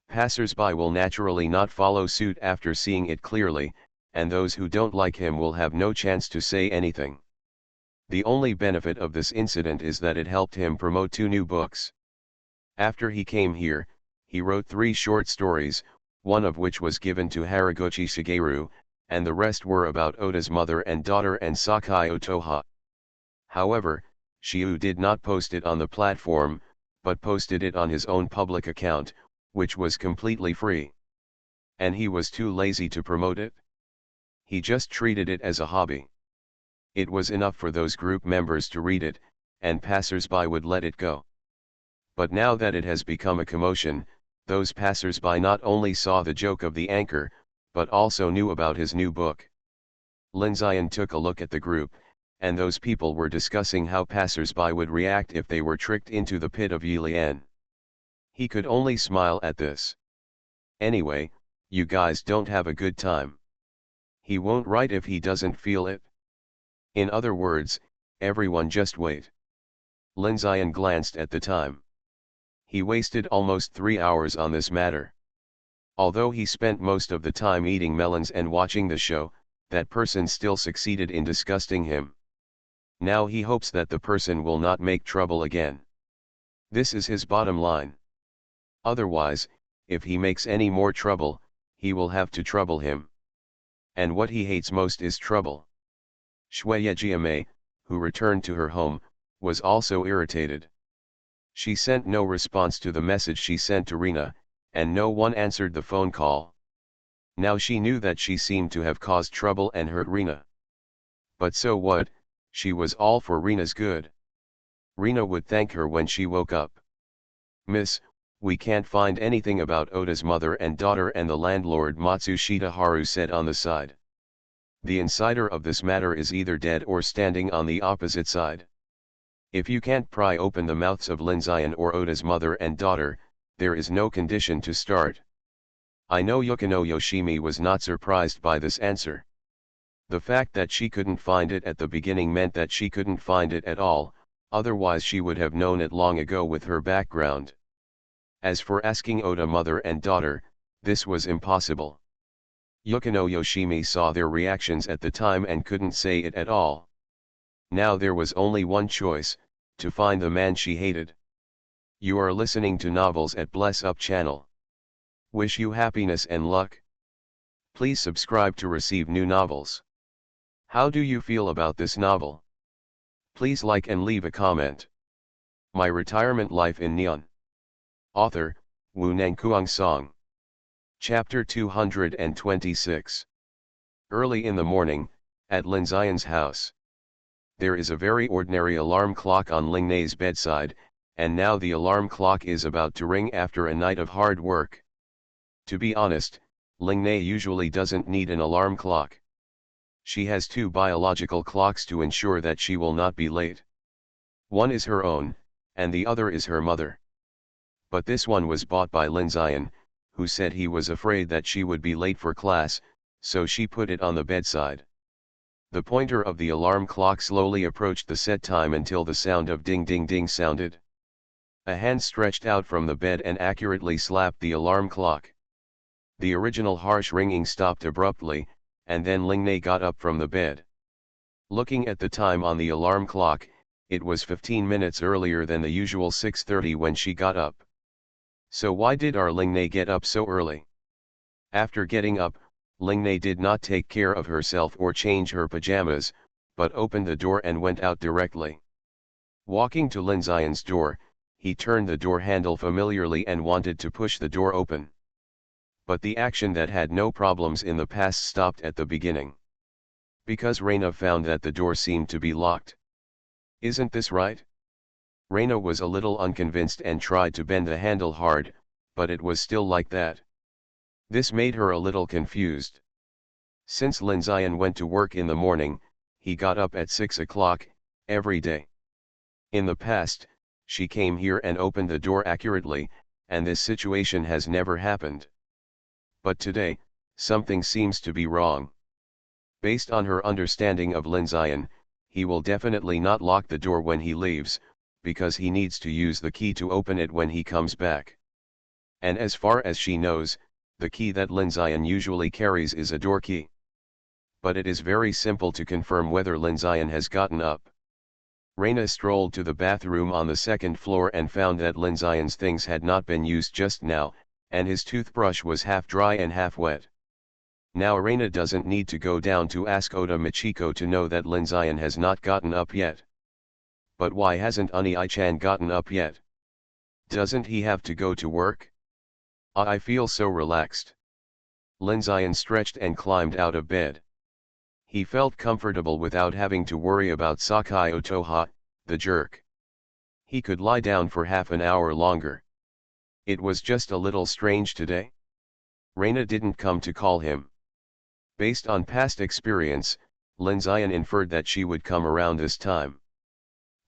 Passers-by will naturally not follow suit after seeing it clearly, and those who don't like him will have no chance to say anything. The only benefit of this incident is that it helped him promote 2 new books. After he came here, he wrote 3 short stories, one of which was given to Haraguchi Shigeru, and the rest were about Oda's mother and daughter and Sakai Otoha. However, Shiu did not post it on the platform, but posted it on his own public account, which was completely free. And he was too lazy to promote it. He just treated it as a hobby. It was enough for those group members to read it, and passers-by would let it go. But now that it has become a commotion, those passers-by not only saw the joke of the anchor, but also knew about his new book. Lin Zion took a look at the group, and those people were discussing how passers-by would react if they were tricked into the pit of Yilian. He could only smile at this. Anyway, you guys don't have a good time. He won't write if he doesn't feel it. In other words, everyone just wait. Lin Zion glanced at the time. He wasted almost 3 hours on this matter. Although he spent most of the time eating melons and watching the show, that person still succeeded in disgusting him. Now he hopes that the person will not make trouble again. This is his bottom line. Otherwise, if he makes any more trouble, he will have to trouble him. And what he hates most is trouble. Shueyejiame, who returned to her home, was also irritated. She sent no response to the message she sent to Rina, and no one answered the phone call. Now she knew that she seemed to have caused trouble and hurt Rina. But so what? She was all for Rina's good. Rina would thank her when she woke up. Miss, we can't find anything about Oda's mother and daughter, and the landlord Matsushita Haru said on the side. The insider of this matter is either dead or standing on the opposite side. If you can't pry open the mouths of Lin Zion or Oda's mother and daughter, there is no condition to start. I know Yukino Yoshimi was not surprised by this answer. The fact that she couldn't find it at the beginning meant that she couldn't find it at all, otherwise she would have known it long ago with her background. As for asking Oda mother and daughter, this was impossible. Yukino Yoshimi saw their reactions at the time and couldn't say it at all. Now there was only one choice, to find the man she hated. You are listening to Novels at Bless Up channel. Wish you happiness and luck. Please subscribe to receive new novels. How do you feel about this novel? Please like and leave a comment. My Retirement Life in Neon. Author, Wu Nangkuang Song. Chapter 226. Early in the morning, at Lin Zion's house. There is a very ordinary alarm clock on Ling Nei's bedside, and now the alarm clock is about to ring after a night of hard work. To be honest, Lingnae usually doesn't need an alarm clock. She has two biological clocks to ensure that she will not be late. One is her own, and the other is her mother. But this one was bought by Linzian, who said he was afraid that she would be late for class, so she put it on the bedside. The pointer of the alarm clock slowly approached the set time until the sound of ding ding ding sounded. A hand stretched out from the bed and accurately slapped the alarm clock. The original harsh ringing stopped abruptly, and then Lingnae got up from the bed. Looking at the time on the alarm clock, it was 15 minutes earlier than the usual 6:30 when she got up. So why did our Lingnae get up so early? After getting up, Lingnae did not take care of herself or change her pajamas, but opened the door and went out directly. Walking to Linzian's door, he turned the door handle familiarly and wanted to push the door open. But the action that had no problems in the past stopped at the beginning. Because Reina found that the door seemed to be locked. Isn't this right? Reina was a little unconvinced and tried to bend the handle hard, but it was still like that. This made her a little confused. Since Linzian went to work in the morning, he got up at 6 o'clock, every day. In the past, she came here and opened the door accurately, and this situation has never happened. But today, something seems to be wrong. Based on her understanding of Linzian, he will definitely not lock the door when he leaves, because he needs to use the key to open it when he comes back. And as far as she knows, the key that Linzian usually carries is a door key. But it is very simple to confirm whether Linzian has gotten up. Reina strolled to the bathroom on the second floor and found that Linzian's things had not been used just now, and his toothbrush was half dry and half wet. Now Reina doesn't need to go down to ask Oda Michiko to know that Linzian has not gotten up yet. But why hasn't Unai-chan gotten up yet? Doesn't he have to go to work? I feel so relaxed. Linzian stretched and climbed out of bed. He felt comfortable without having to worry about Sakai Otoha, the jerk. He could lie down for half an hour longer. It was just a little strange today. Reina didn't come to call him. Based on past experience, Linzian inferred that she would come around this time.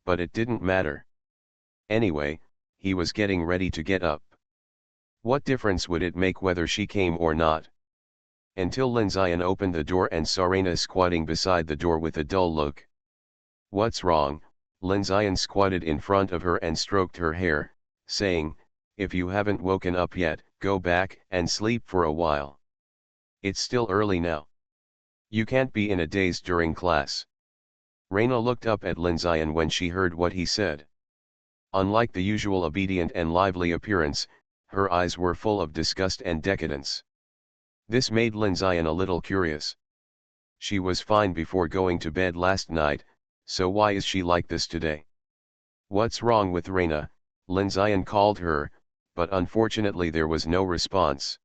But it didn't matter. Anyway, he was getting ready to get up. What difference would it make whether she came or not? Until Linzian opened the door and saw Reina squatting beside the door with a dull look. What's wrong? Linzian squatted in front of her and stroked her hair, saying, if you haven't woken up yet, go back and sleep for a while. It's still early now. You can't be in a daze during class. Reina looked up at Linzian when she heard what he said. Unlike the usual obedient and lively appearance, her eyes were full of disgust and decadence. This made Linzian a little curious. She was fine before going to bed last night, so why is she like this today? What's wrong with Reina? Linzian called her, but unfortunately there was no response.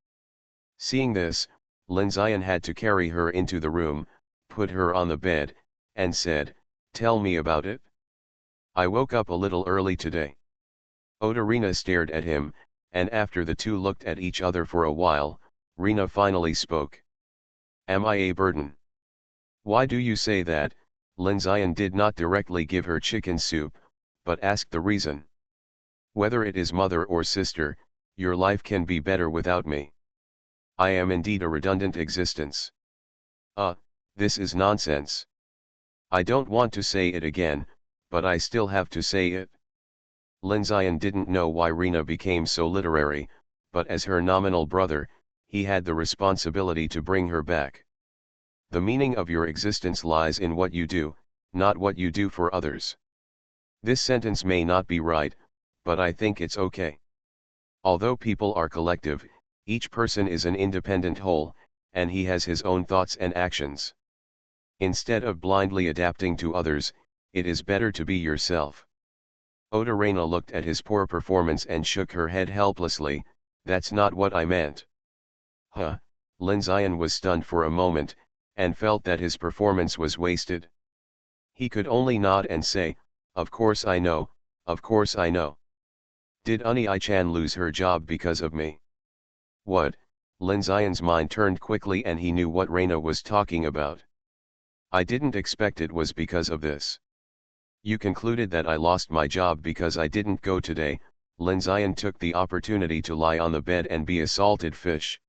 Seeing this, Linzian had to carry her into the room, put her on the bed, and said, tell me about it. I woke up a little early today. Reina stared at him, and after the two looked at each other for a while, Reina finally spoke. Am I a burden? Why do you say that? Linzian did not directly give her chicken soup, but asked the reason. Whether it is mother or sister, your life can be better without me. I am indeed a redundant existence. This is nonsense. I don't want to say it again, but I still have to say it. Linzian didn't know why Reina became so literary, but as her nominal brother, he had the responsibility to bring her back. The meaning of your existence lies in what you do, not what you do for others. This sentence may not be right, but I think it's okay. Although people are collective, each person is an independent whole, and he has his own thoughts and actions. Instead of blindly adapting to others, it is better to be yourself. Reina looked at his poor performance and shook her head helplessly. That's not what I meant. Linzian was stunned for a moment, and felt that his performance was wasted. He could only nod and say, of course I know, of course I know. Did Uni-chan lose her job because of me? What? Lin Zian's mind turned quickly and he knew what Reina was talking about. I didn't expect it was because of this. You concluded that I lost my job because I didn't go today. Lin Zian took the opportunity to lie on the bed and be a salted fish.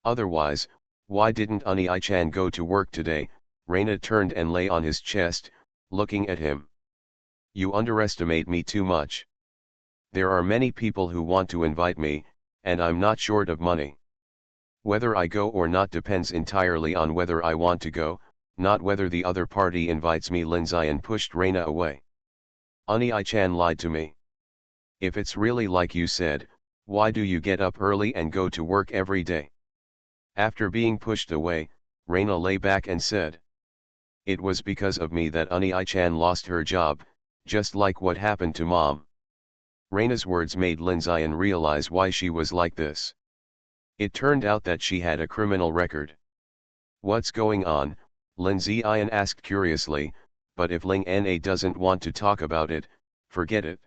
Otherwise, why didn't Uni-chan go to work today? Reina turned and lay on his chest, looking at him. You underestimate me too much. There are many people who want to invite me, and I'm not short of money. Whether I go or not depends entirely on whether I want to go, not whether the other party invites me. Lin Zian pushed Reina away. Uni-chan lied to me. If it's really like you said, why do you get up early and go to work every day? After being pushed away, Reina lay back and said. It was because of me that Uni-chan lost her job, just like what happened to Mom. Reina's words made Lin Zian realize why she was like this. It turned out that she had a criminal record. What's going on? Lin Zian asked curiously, but if Ling Na doesn't want to talk about it, forget it.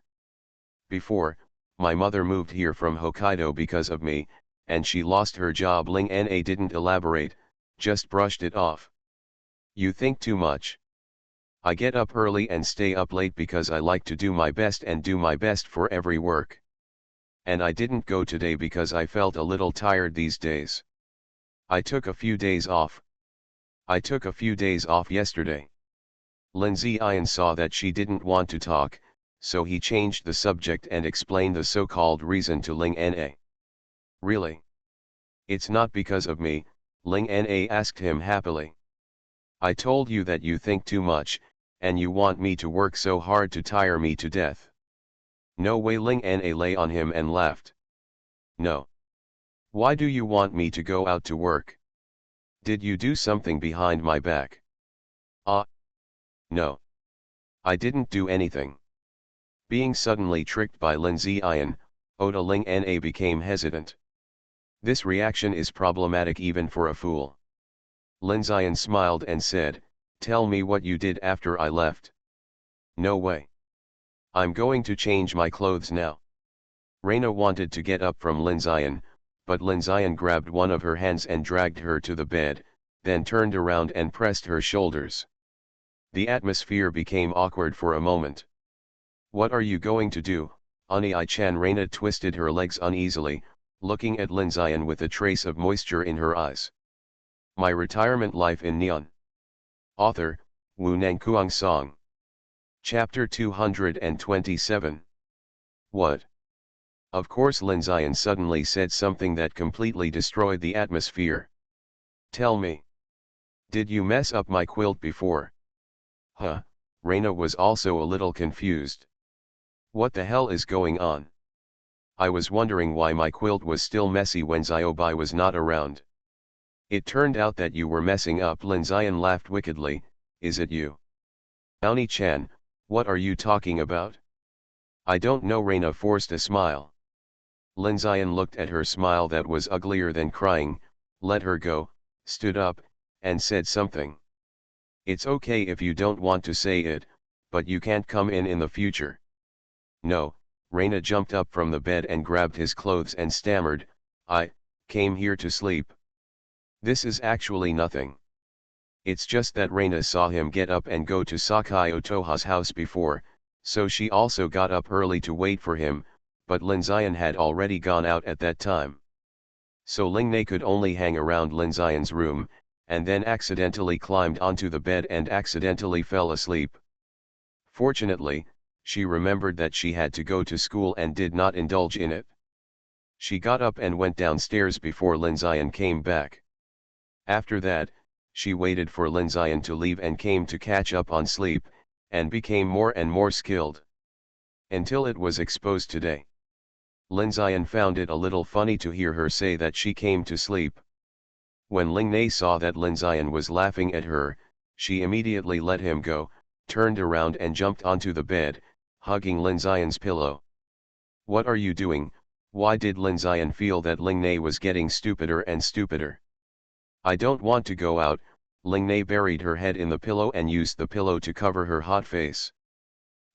Before, my mother moved here from Hokkaido because of me, and she lost her job. Ling Na didn't elaborate, just brushed it off. You think too much. I get up early and stay up late because I like to do my best and do my best for every work. And I didn't go today because I felt a little tired these days. I took a few days off. I took a few days off yesterday. Lin Zian saw that she didn't want to talk, so he changed the subject and explained the so-called reason to Ling Na. Really? It's not because of me, Ling Na asked him happily. I told you that you think too much, and you want me to work so hard to tire me to death. No way. Ling Na lay on him and laughed. No. Why do you want me to go out to work? Did you do something behind my back? No. I didn't do anything. Being suddenly tricked by Lin Zian, Oda Ling Na became hesitant. This reaction is problematic even for a fool. Lin Zian smiled and said, tell me what you did after I left. No way. I'm going to change my clothes now. Reina wanted to get up from Lin Zian, but Lin Zian grabbed one of her hands and dragged her to the bed, then turned around and pressed her shoulders. The atmosphere became awkward for a moment. What are you going to do, Uni-chan? Reina twisted her legs uneasily, looking at Lin Zian with a trace of moisture in her eyes. My retirement life in Neon. Author, Wu Nangkuang Song. Chapter 227. What? Of course. Lin Zian suddenly said something that completely destroyed the atmosphere. Tell me. Did you mess up my quilt before? Huh? Reina was also a little confused. What the hell is going on? I was wondering why my quilt was still messy when Xiaobai was not around. It turned out that you were messing up. Lin Zian laughed wickedly. Is it you? Uni-chan, what are you talking about? I don't know. Reina forced a smile. Lin Zian looked at her smile that was uglier than crying, let her go, stood up, and said something. It's okay if you don't want to say it, but you can't come in the future. No. Reina jumped up from the bed and grabbed his clothes and stammered, I came here to sleep. This is actually nothing. It's just that Reina saw him get up and go to Sakai Otoha's house before, so she also got up early to wait for him, but Lin Zian had already gone out at that time. So Ling Na could only hang around Lin Zian's room, and then accidentally climbed onto the bed and accidentally fell asleep. Fortunately, she remembered that she had to go to school and did not indulge in it. She got up and went downstairs before Lin Zian came back. After that, she waited for Lin Zian to leave and came to catch up on sleep, and became more and more skilled. Until it was exposed today. Lin Zian found it a little funny to hear her say that she came to sleep. When Ling Na saw that Lin Zian was laughing at her, she immediately let him go, turned around and jumped onto the bed, hugging Lin Zian's pillow. What are you doing? Why did Lin Zian feel that Ling Na was getting stupider and stupider? I don't want to go out. Ling Na buried her head in the pillow and used the pillow to cover her hot face.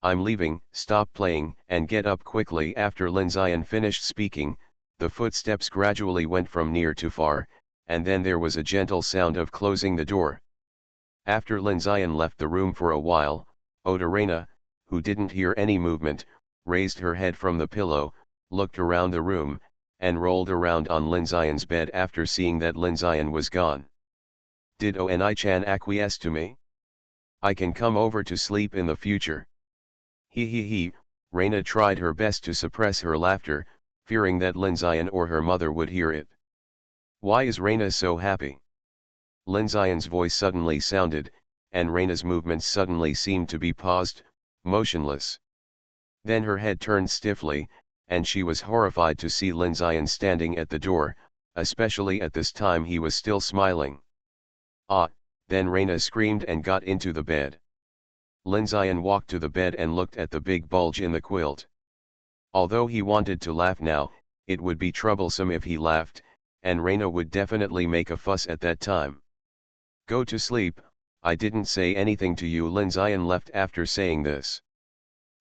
I'm leaving, stop playing, and get up quickly." After Lin Zion finished speaking, the footsteps gradually went from near to far, and then there was a gentle sound of closing the door. After Lin Zion left the room for a while, Oda Reina, who didn't hear any movement, raised her head from the pillow, looked around the room, and rolled around on Lin Zion's bed after seeing that Lin Zion was gone. "Did Oni-chan acquiesce to me? I can come over to sleep in the future." He. Reina tried her best to suppress her laughter, fearing that Lin Zion or her mother would hear it. "Why is Reina so happy?" Lin Zion's voice suddenly sounded, and Reina's movements suddenly seemed to be paused, motionless. Then her head turned stiffly, and she was horrified to see Lin Zion standing at the door, especially at this time he was still smiling. "Ah!" Then Reina screamed and got into the bed. Lin Zion walked to the bed and looked at the big bulge in the quilt. Although he wanted to laugh now, it would be troublesome if he laughed, and Reina would definitely make a fuss at that time. "Go to sleep, I didn't say anything to you." Lin Zion left after saying this.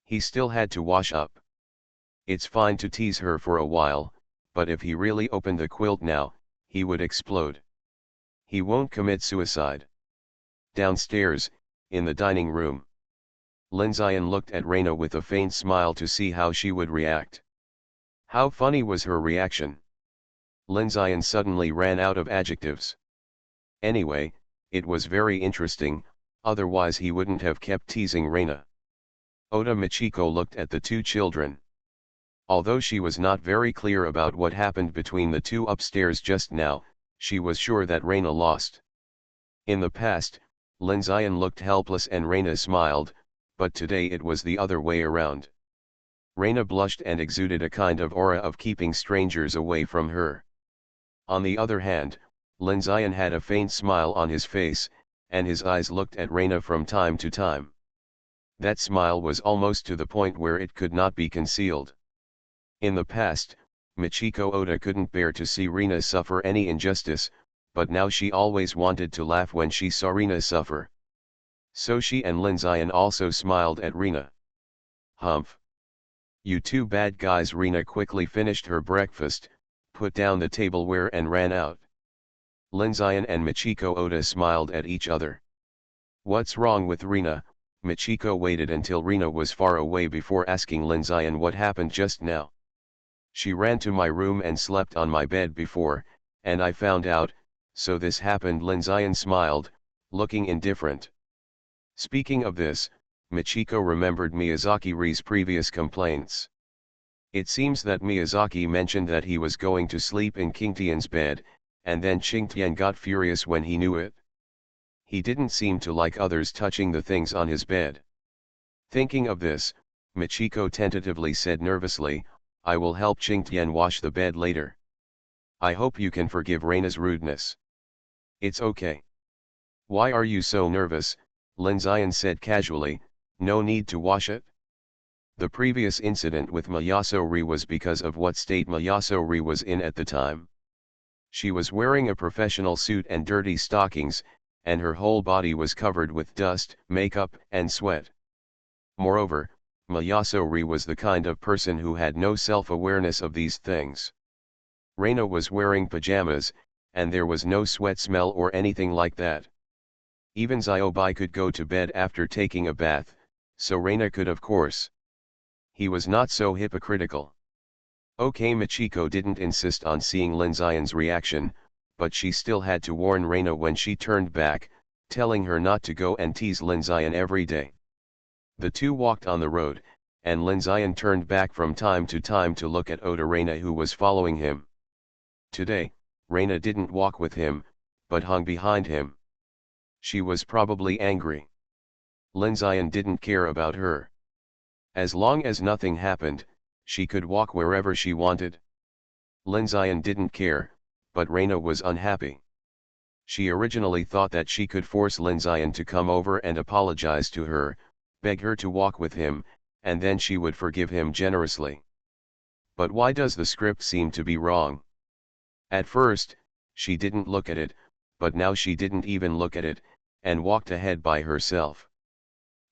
He still had to wash up. It's fine to tease her for a while, but if he really opened the quilt now, he would explode. He won't commit suicide. Downstairs, in the dining room, Lin Zion looked at Reina with a faint smile to see how she would react. How funny was her reaction? Lin Zion suddenly ran out of adjectives. Anyway, it was very interesting, otherwise he wouldn't have kept teasing Reina. Oda Michiko looked at the two children. Although she was not very clear about what happened between the two upstairs just now, she was sure that Reina lost. In the past, Lin Zion looked helpless and Reina smiled, but today it was the other way around. Reina blushed and exuded a kind of aura of keeping strangers away from her. On the other hand, Lin Zion had a faint smile on his face, and his eyes looked at Reina from time to time. That smile was almost to the point where it could not be concealed. In the past, Michiko Oda couldn't bear to see Reina suffer any injustice, but now she always wanted to laugh when she saw Reina suffer. So she and Lin Zion also smiled at Reina. "Humph! You two bad guys." Reina quickly finished her breakfast, put down the tableware and ran out. Lin Zion and Michiko Oda smiled at each other. "What's wrong with Reina?" Michiko waited until Reina was far away before asking Lin Zion what happened just now. "She ran to my room and slept on my bed before, and I found out, so this happened." Lin Zion smiled, looking indifferent. Speaking of this, Michiko remembered Miyazaki-ri's previous complaints. It seems that Miyazaki mentioned that he was going to sleep in Qingtian's bed, and then Qingtian got furious when he knew it. He didn't seem to like others touching the things on his bed. Thinking of this, Michiko tentatively said nervously, "I will help Qingtian wash the bed later. I hope you can forgive Reina's rudeness." "It's okay." "Why are you so nervous?" Lin Zion said casually, "No need to wash it." The previous incident with Mayasori was because of what state Mayasori was in at the time. She was wearing a professional suit and dirty stockings, and her whole body was covered with dust, makeup, and sweat. Moreover, Mayasori was the kind of person who had no self-awareness of these things. Reina was wearing pajamas, and there was no sweat smell or anything like that. Even Ziobai could go to bed after taking a bath, so Reina could, of course. He was not so hypocritical. Okay, Michiko didn't insist on seeing Lin Zion's reaction, but she still had to warn Reina when she turned back, telling her not to go and tease Lin Zion every day. The two walked on the road, and Lin Zion turned back from time to time to look at Oda Reina, who was following him. Today, Reina didn't walk with him, but hung behind him. She was probably angry. Lin Zion didn't care about her. As long as nothing happened, she could walk wherever she wanted. Lin Zion didn't care, but Reina was unhappy. She originally thought that she could force Lin Zion to come over and apologize to her, beg her to walk with him, and then she would forgive him generously. But why does the script seem to be wrong? At first, she didn't look at it, but now she didn't even look at it, and walked ahead by herself.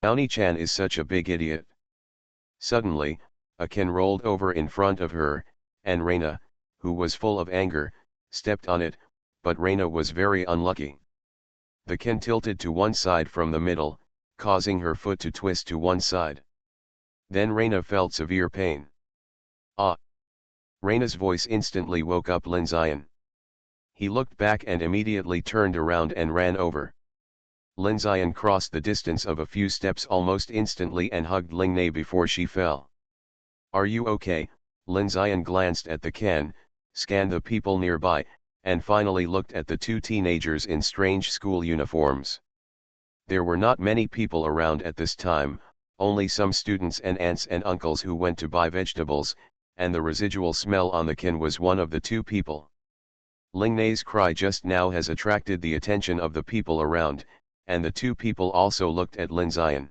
Oni-chan is such a big idiot. Suddenly, a can rolled over in front of her, and Reina, who was full of anger, stepped on it, but Reina was very unlucky. The can tilted to one side from the middle, causing her foot to twist to one side. Then Reina felt severe pain. Ah! Reina's voice instantly woke up Lin Zion. He looked back and immediately turned around and ran over. Lin Zion crossed the distance of a few steps almost instantly and hugged Ling Nei before she fell. Are you okay? Lin Zion glanced at the can, scanned the people nearby, and finally looked at the two teenagers in strange school uniforms. There were not many people around at this time, only some students and aunts and uncles who went to buy vegetables, and the residual smell on the can was one of the two people. Ling Nei's cry just now has attracted the attention of the people around, and the two people also looked at Lin Zion.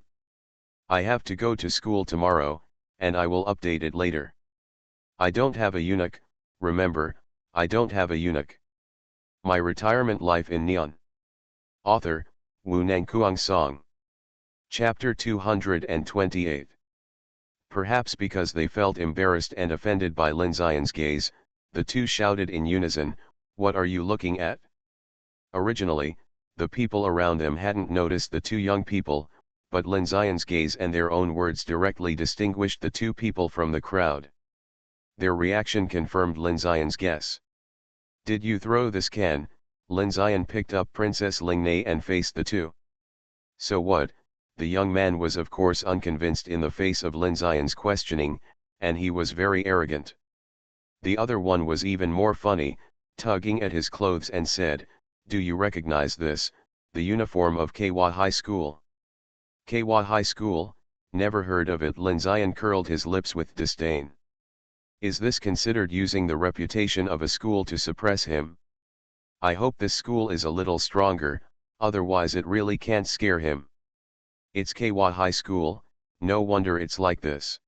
I have to go to school tomorrow, and I will update it later. I don't have a eunuch, remember, I don't have a eunuch. My retirement life in Neon. Author, Wu Nangkuang Song. Chapter 228. Perhaps because they felt embarrassed and offended by Lin Zion's gaze, the two shouted in unison, "What are you looking at?" Originally, the people around them hadn't noticed the two young people, but Lin Zion's gaze and their own words directly distinguished the two people from the crowd. Their reaction confirmed Lin Zion's guess. Did you throw this can? Lin Zion picked up Princess Ling Nei and faced the two. So what? The young man was of course unconvinced in the face of Lin Zion's questioning, and he was very arrogant. The other one was even more funny, tugging at his clothes and said, "Do you recognize this, the uniform of Kwa High School?" Kwa High School? Never heard of it. Lin Zion curled his lips with disdain. Is this considered using the reputation of a school to suppress him? I hope this school is a little stronger, otherwise it really can't scare him. It's Kwa High School, no wonder it's like this.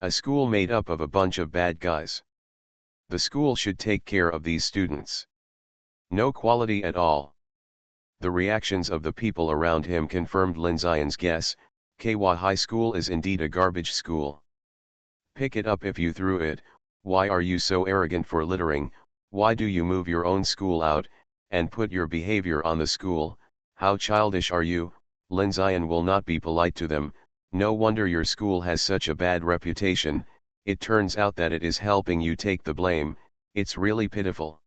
A school made up of a bunch of bad guys. The school should take care of these students. No quality at all. The reactions of the people around him confirmed Lin Zion's guess, Kwa High School is indeed a garbage school. Pick it up if you threw it. Why are you so arrogant for littering? Why do you move your own school out, and put your behavior on the school? How childish are you? Lin Zion will not be polite to them. No wonder your school has such a bad reputation. It turns out that it is helping you take the blame. It's really pitiful.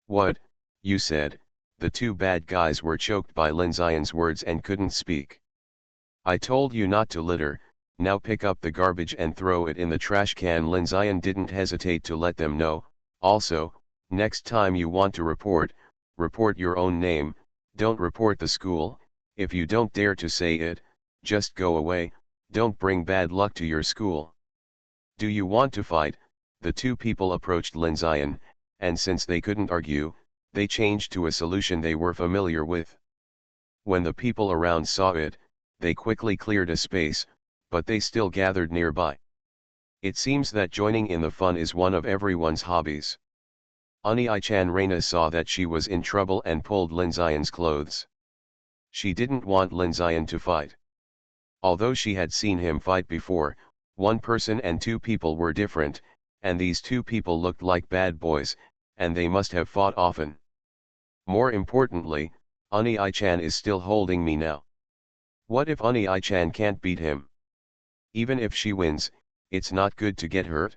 What? You said? The two bad guys were choked by Lin Zion's words and couldn't speak. I told you not to litter, now pick up the garbage and throw it in the trash can. Lin Zion didn't hesitate to let them know. Also, next time you want to report your own name, don't report the school. If you don't dare to say it, just go away, don't bring bad luck to your school. Do you want to fight? The two people approached Lin Zion, and since they couldn't argue, they changed to a solution they were familiar with. When the people around saw it, they quickly cleared a space, but they still gathered nearby. It seems that joining in the fun is one of everyone's hobbies. Oni-chan Reina saw that she was in trouble and pulled Lin Zion's clothes. She didn't want Lin Zion to fight. Although she had seen him fight before, one person and two people were different, and these two people looked like bad boys, and they must have fought often. More importantly, Oni-chan is still holding me now. What if Oni-chan can't beat him? Even if she wins, it's not good to get hurt.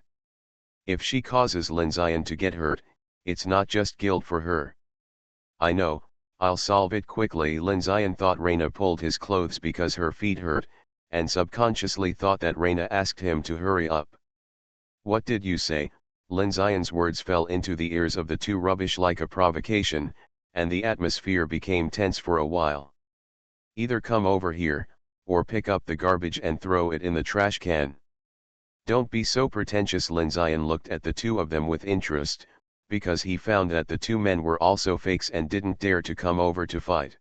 If she causes Lin Zion to get hurt, it's not just guilt for her. I know, I'll solve it quickly. Lin Zion thought Reina pulled his clothes because her feet hurt, and subconsciously thought that Reina asked him to hurry up. What did you say? Lin Zion's words fell into the ears of the two rubbish like a provocation, and the atmosphere became tense for a while. Either come over here, or pick up the garbage and throw it in the trash can. Don't be so pretentious. Lin Zion looked at the two of them with interest, because he found that the two men were also fakes and didn't dare to come over to fight.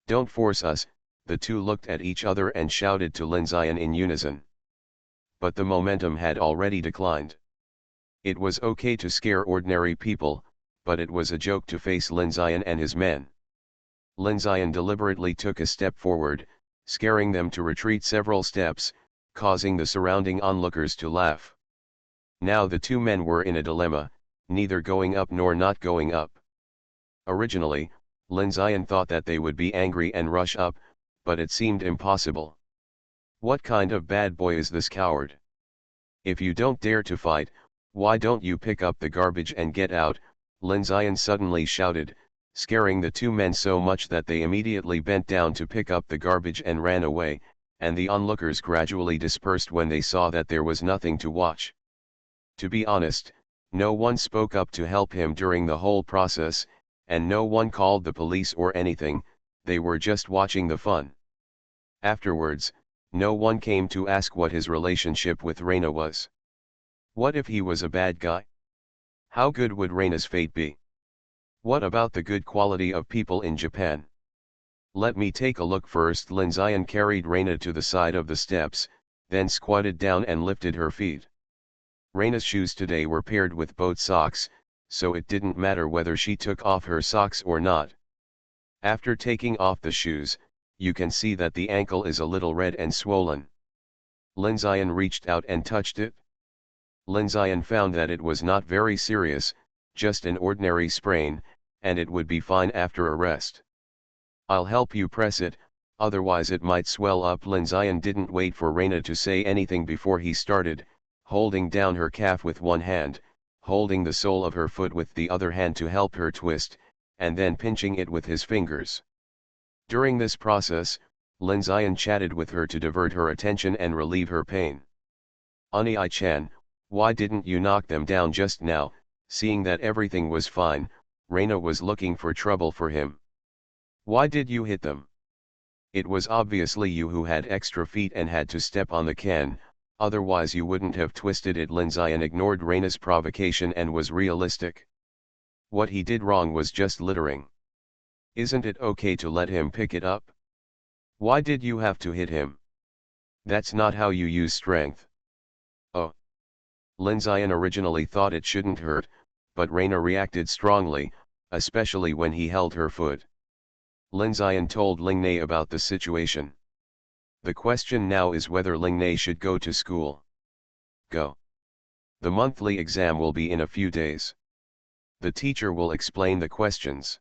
Don't force us, the two looked at each other and shouted to Lin Zion in unison. But the momentum had already declined. It was okay to scare ordinary people, but it was a joke to face Lin Zion and his men. Lin Zion deliberately took a step forward, scaring them to retreat several steps, causing the surrounding onlookers to laugh. Now the two men were in a dilemma, neither going up nor not going up. Originally, Lin Zian thought that they would be angry and rush up, but it seemed impossible. What kind of bad boy is this coward? If you don't dare to fight, why don't you pick up the garbage and get out? Lin Zian suddenly shouted, scaring the two men so much that they immediately bent down to pick up the garbage and ran away, and the onlookers gradually dispersed when they saw that there was nothing to watch. To be honest, no one spoke up to help him during the whole process, and no one called the police or anything, they were just watching the fun. Afterwards, no one came to ask what his relationship with Reina was. What if he was a bad guy? How good would Reina's fate be? What about the good quality of people in Japan? Let me take a look first. Lin Zian carried Reina to the side of the steps, then squatted down and lifted her feet. Reina's shoes today were paired with both socks, so it didn't matter whether she took off her socks or not. After taking off the shoes, you can see that the ankle is a little red and swollen. Lin Zian reached out and touched it. Lin Zian found that it was not very serious, just an ordinary sprain, and it would be fine after a rest. I'll help you press it, otherwise it might swell up. Lin Zian didn't wait for Reina to say anything before he started, holding down her calf with one hand, holding the sole of her foot with the other hand to help her twist, and then pinching it with his fingers. During this process, Lin Zian chatted with her to divert her attention and relieve her pain. Ani-chan, why didn't you knock them down just now? Seeing that everything was fine, Reina was looking for trouble for him. Why did you hit them? It was obviously you who had extra feet and had to step on the can, otherwise you wouldn't have twisted it. Lin Zian ignored Reina's provocation and was realistic. What he did wrong was just littering. Isn't it okay to let him pick it up? Why did you have to hit him? That's not how you use strength. Oh. Lin Zian originally thought it shouldn't hurt, but Reina reacted strongly, especially when he held her foot. Lin Zian told Ling Nei about the situation. The question now is whether Ling Nei should go to school. Go. The monthly exam will be in a few days. The teacher will explain the questions.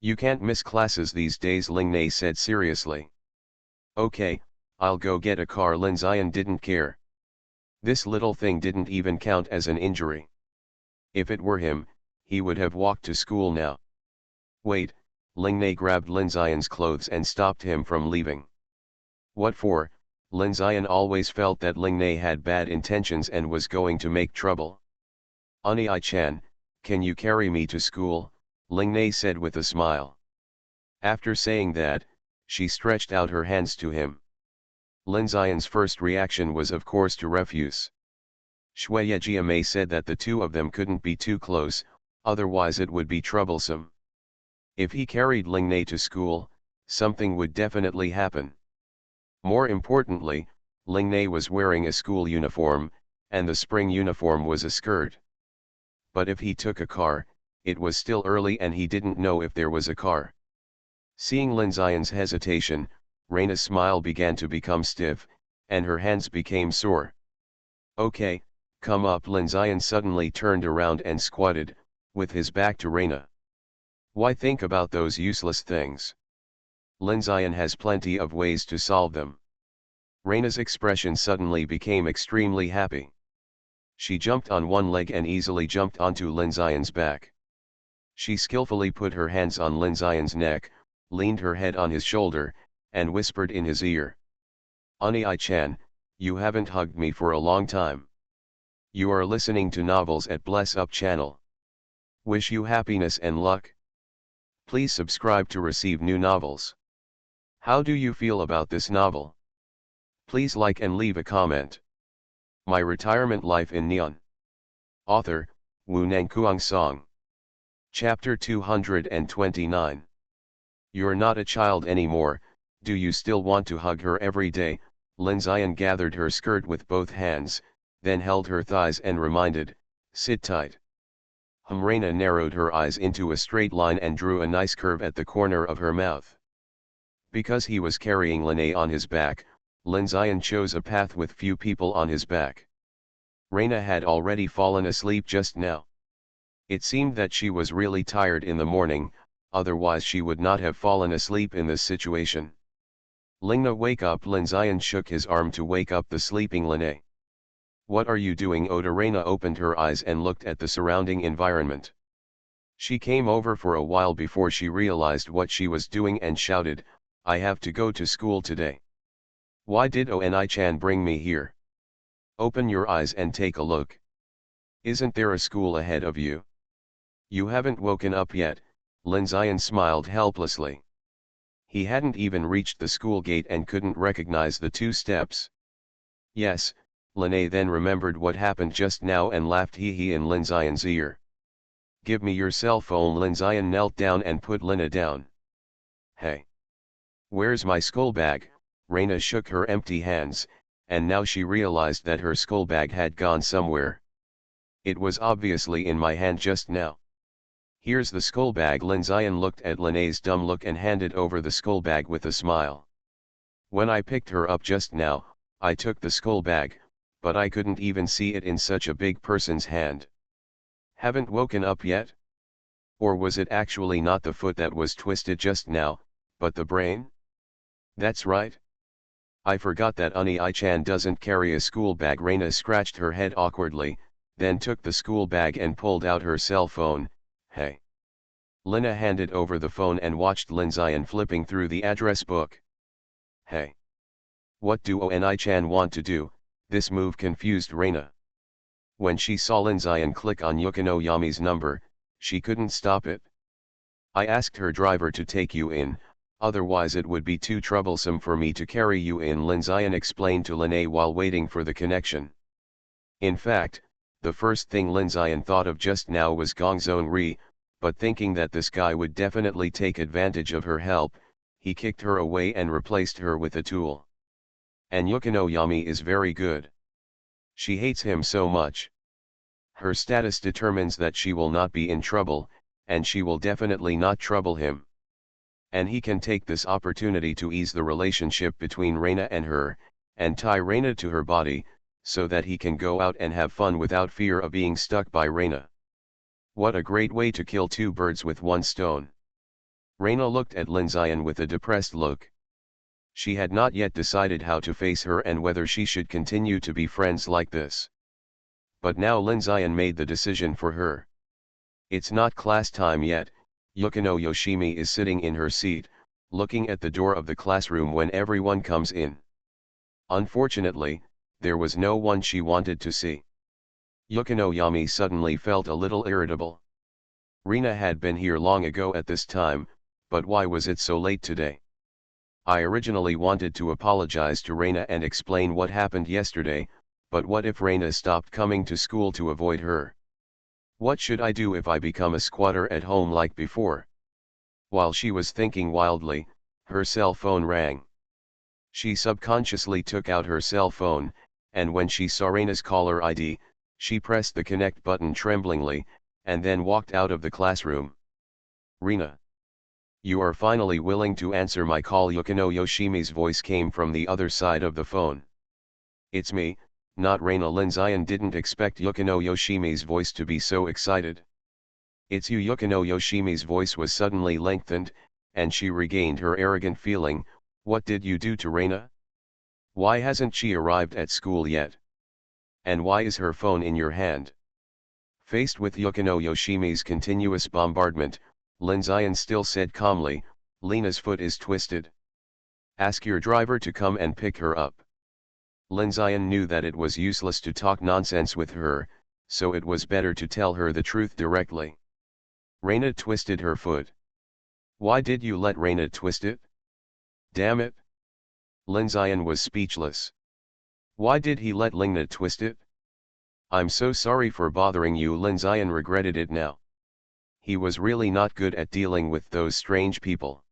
You can't miss classes these days, Ling Nei said seriously. Okay, I'll go get a car. Lin Zian didn't care. This little thing didn't even count as an injury. If it were him, he would have walked to school now. Wait, Ling Nei grabbed Lin Zian's clothes and stopped him from leaving. What for? Lin Zian always felt that Ling Nei had bad intentions and was going to make trouble. Ani-chan, can you carry me to school? Ling Nei said with a smile. After saying that, she stretched out her hands to him. Lin Zian's first reaction was of course to refuse. Shui Jiamei said that the two of them couldn't be too close, otherwise it would be troublesome. If he carried Ling Nei to school, something would definitely happen. More importantly, Ling Nei was wearing a school uniform, and the spring uniform was a skirt. But if he took a car, it was still early and he didn't know if there was a car. Seeing Lin Zian's hesitation, Reina's smile began to become stiff, and her hands became sore. Okay, come up. Lin Zian suddenly turned around and squatted, with his back to Reina. Why think about those useless things? Lin Zian has plenty of ways to solve them. Reina's expression suddenly became extremely happy. She jumped on one leg and easily jumped onto Lin Zian's back. She skillfully put her hands on Lin Zian's neck, leaned her head on his shoulder, and whispered in his ear. Ani-chan, you haven't hugged me for a long time. You are listening to novels at Bless Up channel. Wish you happiness and luck. Please subscribe to receive new novels. How do you feel about this novel? Please like and leave a comment. My Retirement Life in Neon. Author, Wu Nangkuang Song. Chapter 229. You're not a child anymore, do you still want to hug her every day? Lin Zian gathered her skirt with both hands, then held her thighs and reminded, sit tight. Reina narrowed her eyes into a straight line and drew a nice curve at the corner of her mouth. Because he was carrying Lin Nei on his back, Lin Zion chose a path with few people on his back. Reina had already fallen asleep just now. It seemed that she was really tired in the morning, otherwise she would not have fallen asleep in this situation. Lingna, wake up! Lin Zion shook his arm to wake up the sleeping Lene. What are you doing, Oda? Reina opened her eyes and looked at the surrounding environment. She came over for a while before she realized what she was doing and shouted, I have to go to school today. Why did Oni-chan bring me here? Open your eyes and take a look. Isn't there a school ahead of you? You haven't woken up yet. Lin Zion smiled helplessly. He hadn't even reached the school gate and couldn't recognize the 2 steps. Yes, Lene then remembered what happened just now and laughed hee in Lin Zion's ear. Give me your cell phone. Lin Zion knelt down and put Lena down. Hey! Where's my skull bag? Reina shook her empty hands, and now she realized that her skull bag had gone somewhere. It was obviously in my hand just now. Here's the skull bag. Lin Zion looked at Lene's dumb look and handed over the skull bag with a smile. When I picked her up just now, I took the skull bag, but I couldn't even see it in such a big person's hand. Haven't woken up yet? Or was it actually not the foot that was twisted just now, but the brain? That's right. I forgot that Oni-chan doesn't carry a school bag. Reina scratched her head awkwardly, then took the school bag and pulled out her cell phone. Hey! Lena handed over the phone and watched Lin Zion flipping through the address book. Hey! What do Oni-chan want to do? This move confused Reina. When she saw Lin Zion click on Yukino Yami's number, she couldn't stop it. I asked her driver to take you in, otherwise it would be too troublesome for me to carry you in, Lin Zion explained to Lene while waiting for the connection. In fact, the first thing Lin Zion thought of just now was Gong Zong-ri, but thinking that this guy would definitely take advantage of her help, he kicked her away and replaced her with a tool. And Yukino Yami is very good. She hates him so much. Her status determines that she will not be in trouble, and she will definitely not trouble him. And he can take this opportunity to ease the relationship between Reina and her, and tie Reina to her body, so that he can go out and have fun without fear of being stuck by Reina. What a great way to kill 2 birds with 1 stone. Reina looked at Lin Zion with a depressed look. She had not yet decided how to face her and whether she should continue to be friends like this. But now Lin Zion made the decision for her. It's not class time yet. Yukino Yoshimi is sitting in her seat, looking at the door of the classroom when everyone comes in. Unfortunately, there was no one she wanted to see. Yukino Yami suddenly felt a little irritable. Reina had been here long ago at this time, but why was it so late today? I originally wanted to apologize to Reina and explain what happened yesterday, but what if Reina stopped coming to school to avoid her? What should I do if I become a squatter at home like before? While she was thinking wildly, her cell phone rang. She subconsciously took out her cell phone, and when she saw Reina's caller ID, she pressed the connect button tremblingly, and then walked out of the classroom. Reina! You are finally willing to answer my call. Yukino Yoshimi's voice came from the other side of the phone. It's me, not Reina. Lin Zion didn't expect Yukino Yoshimi's voice to be so excited. It's you. Yukino Yoshimi's voice was suddenly lengthened, and she regained her arrogant feeling. What did you do to Reina? Why hasn't she arrived at school yet? And why is her phone in your hand? Faced with Yukino Yoshimi's continuous bombardment, Lin Zion still said calmly, Lena's foot is twisted. Ask your driver to come and pick her up. Lin Zion knew that it was useless to talk nonsense with her, so it was better to tell her the truth directly. Reina twisted her foot. Why did you let Reina twist it? Damn it! Lin Zion was speechless. Why did he let Lingna twist it? I'm so sorry for bothering you. Lin Zion regretted it now. He was really not good at dealing with those strange people.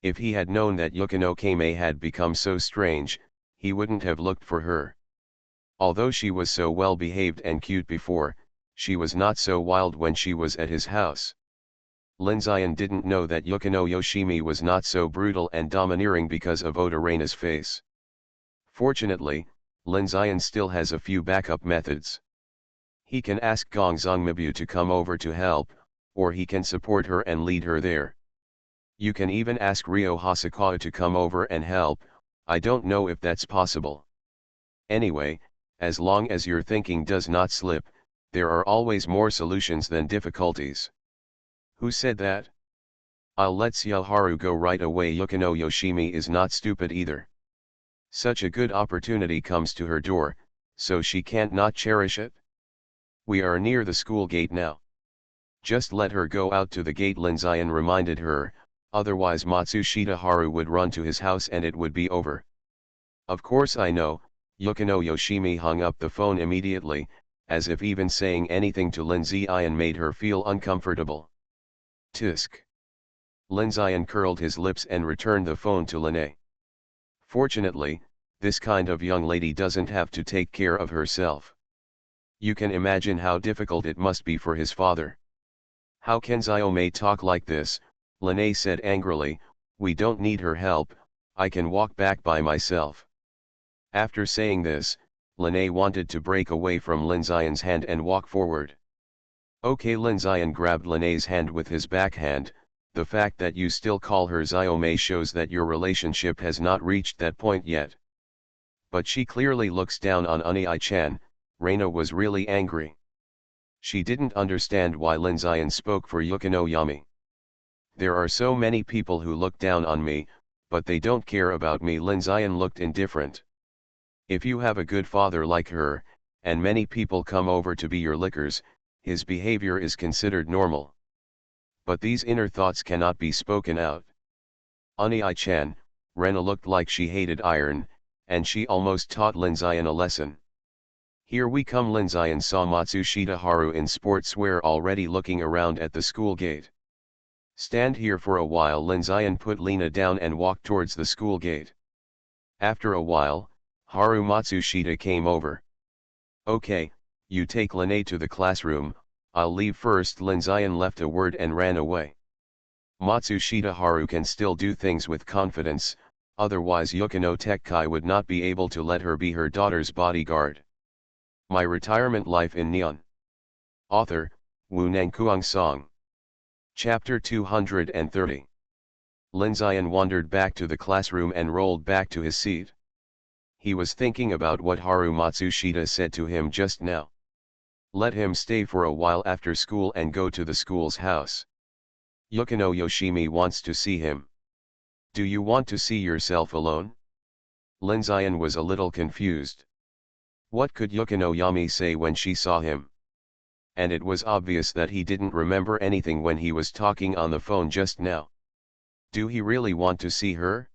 If he had known that Yukino Kame had become so strange, he wouldn't have looked for her. Although she was so well behaved and cute before, she was not so wild when she was at his house. Lin Zion didn't know that Yukino Yoshimi was not so brutal and domineering because of Oda Reina's face. Fortunately, Lin Zion still has a few backup methods. He can ask Gong Zongmabu to come over to help, or he can support her and lead her there. You can even ask Ryo Hosokawa to come over and help. I don't know if that's possible. Anyway, as long as your thinking does not slip, there are always more solutions than difficulties. Who said that? I'll let Haru go right away. Yukino Yoshimi is not stupid either. Such a good opportunity comes to her door, so she can't not cherish it. We are near the school gate now. Just let her go out to the gate, Lin Zion reminded her, otherwise Matsushita Haru would run to his house and it would be over. Of course I know. Yukino Yoshimi hung up the phone immediately, as if even saying anything to Lin Zion made her feel uncomfortable. Tisk. Lin Zion curled his lips and returned the phone to Lene. Fortunately, this kind of young lady doesn't have to take care of herself. You can imagine how difficult it must be for his father. How can Ziome talk like this? Lene said angrily. We don't need her help, I can walk back by myself. After saying this, Lene wanted to break away from Lin Zion's hand and walk forward. Okay, Lin Zion grabbed Lene's hand with his backhand. The fact that you still call her Ziome shows that your relationship has not reached that point yet. But she clearly looks down on Unai-chan. Reina was really angry. She didn't understand why Lin Zion spoke for Yukino Yami. There are so many people who look down on me, but they don't care about me. Lin Zion looked indifferent. If you have a good father like her, and many people come over to be your lickers, his behavior is considered normal. But these inner thoughts cannot be spoken out. Unai-chan, Rena looked like she hated iron, and she almost taught Lin Zion a lesson. Here we come. Lin Zion saw Matsushita Haru in sportswear already looking around at the school gate. Stand here for a while. Lin Zion put Lena down and walked towards the school gate. After a while, Haru Matsushita came over. Okay, you take Lene to the classroom, I'll leave first. Lin Zion left a word and ran away. Matsushita Haru can still do things with confidence, otherwise Yukino Tekkai would not be able to let her be her daughter's bodyguard. My Retirement Life in Neon. Author, Wu Nangkuang Song. Chapter 230. Lin Zion wandered back to the classroom and rolled back to his seat. He was thinking about what Haru Matsushita said to him just now. Let him stay for a while after school and go to the school's house. Yukino Yoshimi wants to see him. Do you want to see yourself alone? Lin Zion was a little confused. What could Yukino Yami say when she saw him? And it was obvious that he didn't remember anything when he was talking on the phone just now. Do he really want to see her?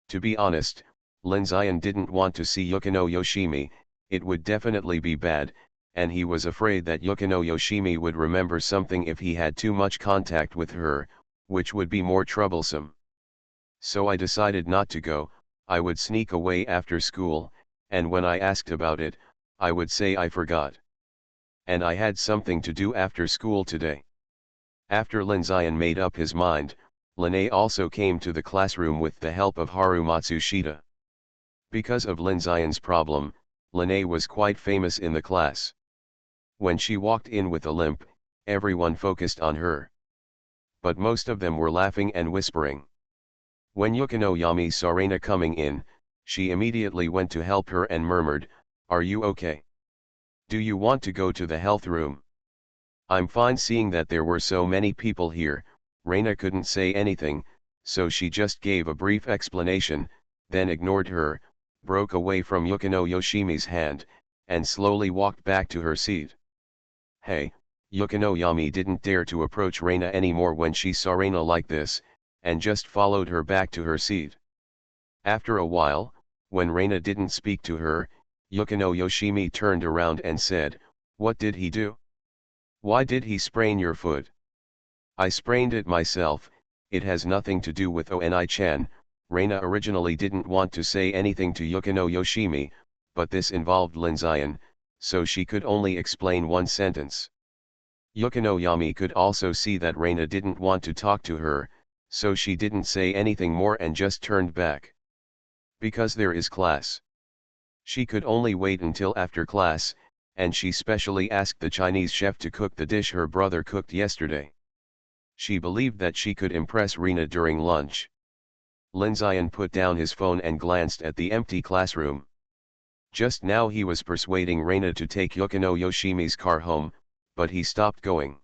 To be honest, Lin Zion didn't want to see Yukino Yoshimi, it would definitely be bad, and he was afraid that Yukino Yoshimi would remember something if he had too much contact with her, which would be more troublesome. So I decided not to go. I would sneak away after school, and when I asked about it, I would say I forgot. And I had something to do after school today. After Lin Zion made up his mind, Lene also came to the classroom with the help of Haru Matsushita. Because of Lin Zion's problem, Lene was quite famous in the class. When she walked in with a limp, everyone focused on her. But most of them were laughing and whispering. When Yukino Yami saw Reina coming in, she immediately went to help her and murmured, "Are you okay? Do you want to go to the health room?" "I'm fine." Seeing that there were so many people here, Reina couldn't say anything, so she just gave a brief explanation, then ignored her, broke away from Yukino Yoshimi's hand, and slowly walked back to her seat. Hey, Yukino Yami didn't dare to approach Reina anymore when she saw Reina like this, and just followed her back to her seat. After a while, when Reina didn't speak to her, Yukino Yoshimi turned around and said, "What did he do? Why did he sprain your foot?" "I sprained it myself, it has nothing to do with Onai-chan." Reina originally didn't want to say anything to Yukino Yoshimi, but this involved Lin Zion, so she could only explain one sentence. Yukino Yami could also see that Reina didn't want to talk to her, so she didn't say anything more and just turned back. Because there is class. She could only wait until after class, and she specially asked the Chinese chef to cook the dish her brother cooked yesterday. She believed that she could impress Rena during lunch. Lin Zion put down his phone and glanced at the empty classroom. Just now he was persuading Rena to take Yukino Yoshimi's car home, but he stopped going.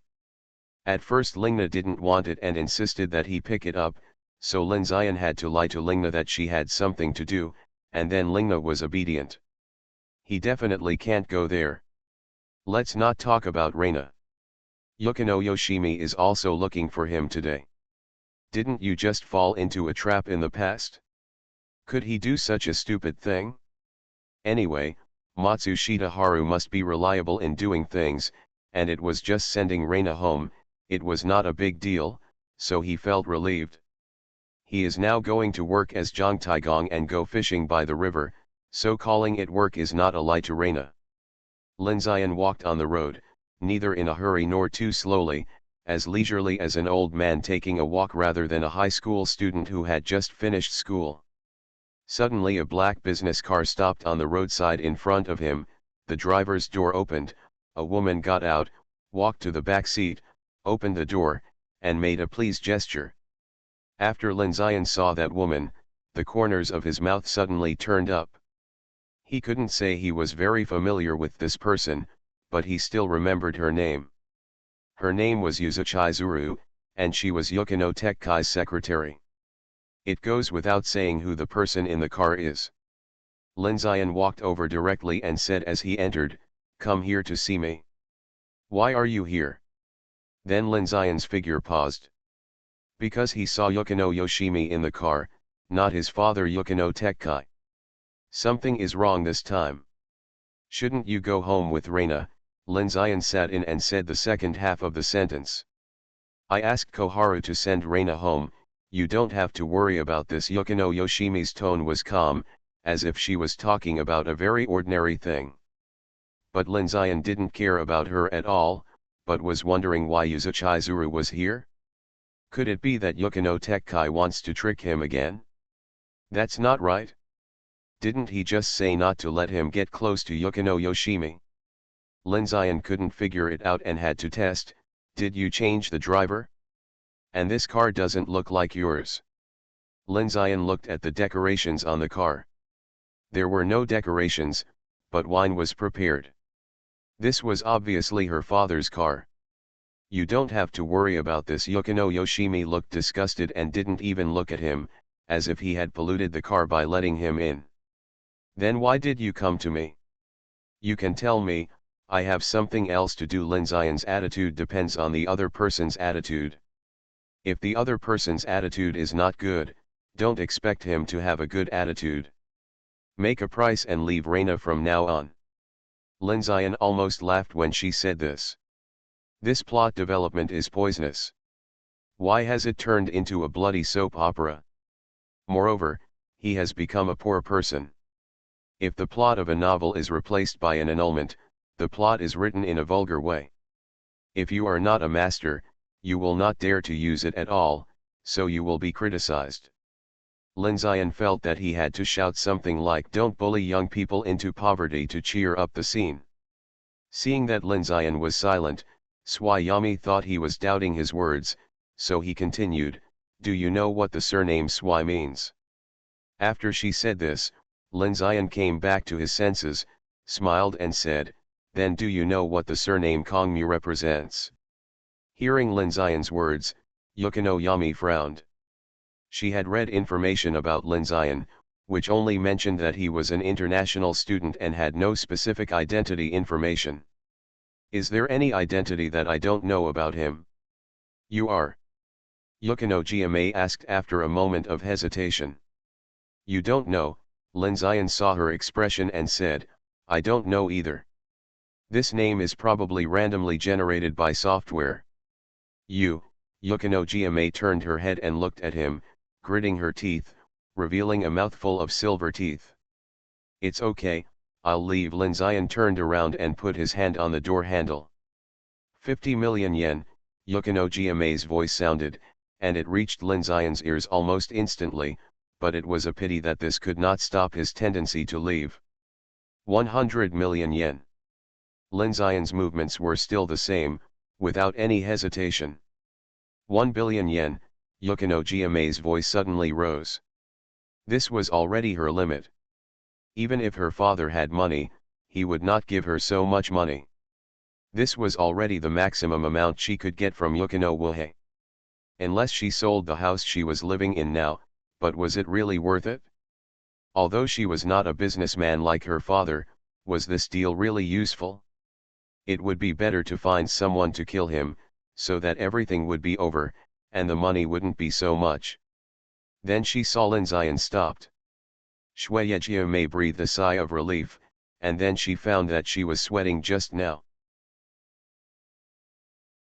At first Lingna didn't want it and insisted that he pick it up, so Lin Zion had to lie to Lingna that she had something to do, and then Lingna was obedient. He definitely can't go there. Let's not talk about Rena. Yukino Yoshimi is also looking for him today. Didn't you just fall into a trap in the past? Could he do such a stupid thing? Anyway, Matsushita Haru must be reliable in doing things, and it was just sending Rena home, it was not a big deal, so he felt relieved. He is now going to work as Zhang Taigong and go fishing by the river, so calling it work is not a lie to Rena. Lin Zion walked on the road, neither in a hurry nor too slowly, as leisurely as an old man taking a walk rather than a high school student who had just finished school. Suddenly a black business car stopped on the roadside in front of him, the driver's door opened, a woman got out, walked to the back seat, opened the door, and made a please gesture. After Lin Zion saw that woman, the corners of his mouth suddenly turned up. He couldn't say he was very familiar with this person, but he still remembered her name. Her name was Yuzuchizuru, and she was Yukino Tekkai's secretary. It goes without saying who the person in the car is. Lin Zion walked over directly and said as he entered, "Come here to see me." "Why are you here?" Then Lin Zion's figure paused. Because he saw Yukino Yoshimi in the car, not his father Yukino Tekkai. Something is wrong this time. "Shouldn't you go home with Reina?" Lin Zion sat in and said the second half of the sentence. "I asked Koharu to send Reina home, you don't have to worry about this." Yukino Yoshimi's tone was calm, as if she was talking about a very ordinary thing. But Lin Zion didn't care about her at all, but was wondering why Yuzuchizuru was here. Could it be that Yukino Tekkai wants to trick him again? That's not right. Didn't he just say not to let him get close to Yukino Yoshimi? Lin Zion couldn't figure it out and had to test, "Did you change the driver? And this car doesn't look like yours." Lin Zion looked at the decorations on the car. There were no decorations, but wine was prepared. This was obviously her father's car. "You don't have to worry about this." Yukino Yoshimi looked disgusted and didn't even look at him, as if he had polluted the car by letting him in. "Then why did you come to me?" "You can tell me, I have something else to do." Lin Zion's attitude depends on the other person's attitude. If the other person's attitude is not good, don't expect him to have a good attitude. Make a price and leave Reina from now on. Lin Zion almost laughed when she said this. This plot development is poisonous. Why has it turned into a bloody soap opera? Moreover, he has become a poor person. If the plot of a novel is replaced by an annulment, the plot is written in a vulgar way. If you are not a master, you will not dare to use it at all, so you will be criticized. Lin Zion felt that he had to shout something like "Don't bully young people into poverty" to cheer up the scene. Seeing that Lin Zion was silent, Swayami thought he was doubting his words, so he continued, "Do you know what the surname Swai means?" After she said this, Lin Zion came back to his senses, smiled and said, "Then do you know what the surname Kongmu represents?" Hearing Lin Zion's words, Yukino Yami frowned. She had read information about Lin Zion, which only mentioned that he was an international student and had no specific identity information. "Is there any identity that I don't know about him?" "You are?" Yukino Gma asked after a moment of hesitation. "You don't know?" Lin Zion saw her expression and said, "I don't know either. This name is probably randomly generated by software." Yukino Gma turned her head and looked at him, gritting her teeth, revealing a mouthful of silver teeth. "It's okay, I'll leave." Lin Zion turned around and put his hand on the door handle. 50 million yen, Yukino Gma's voice sounded, and it reached Lin Zion's ears almost instantly, but it was a pity that this could not stop his tendency to leave. 100 million yen. Lin Xian's movements were still the same, without any hesitation. 1 billion yen, Yukino Jiamei's voice suddenly rose. This was already her limit. Even if her father had money, he would not give her so much money. This was already the maximum amount she could get from Yukino Wuhei. Unless she sold the house she was living in now, but was it really worth it? Although she was not a businessman like her father, was this deal really useful? It would be better to find someone to kill him, so that everything would be over, and the money wouldn't be so much. Then she saw Lin Xian stopped. Shui Jiamei breathed a sigh of relief, and then she found that she was sweating just now.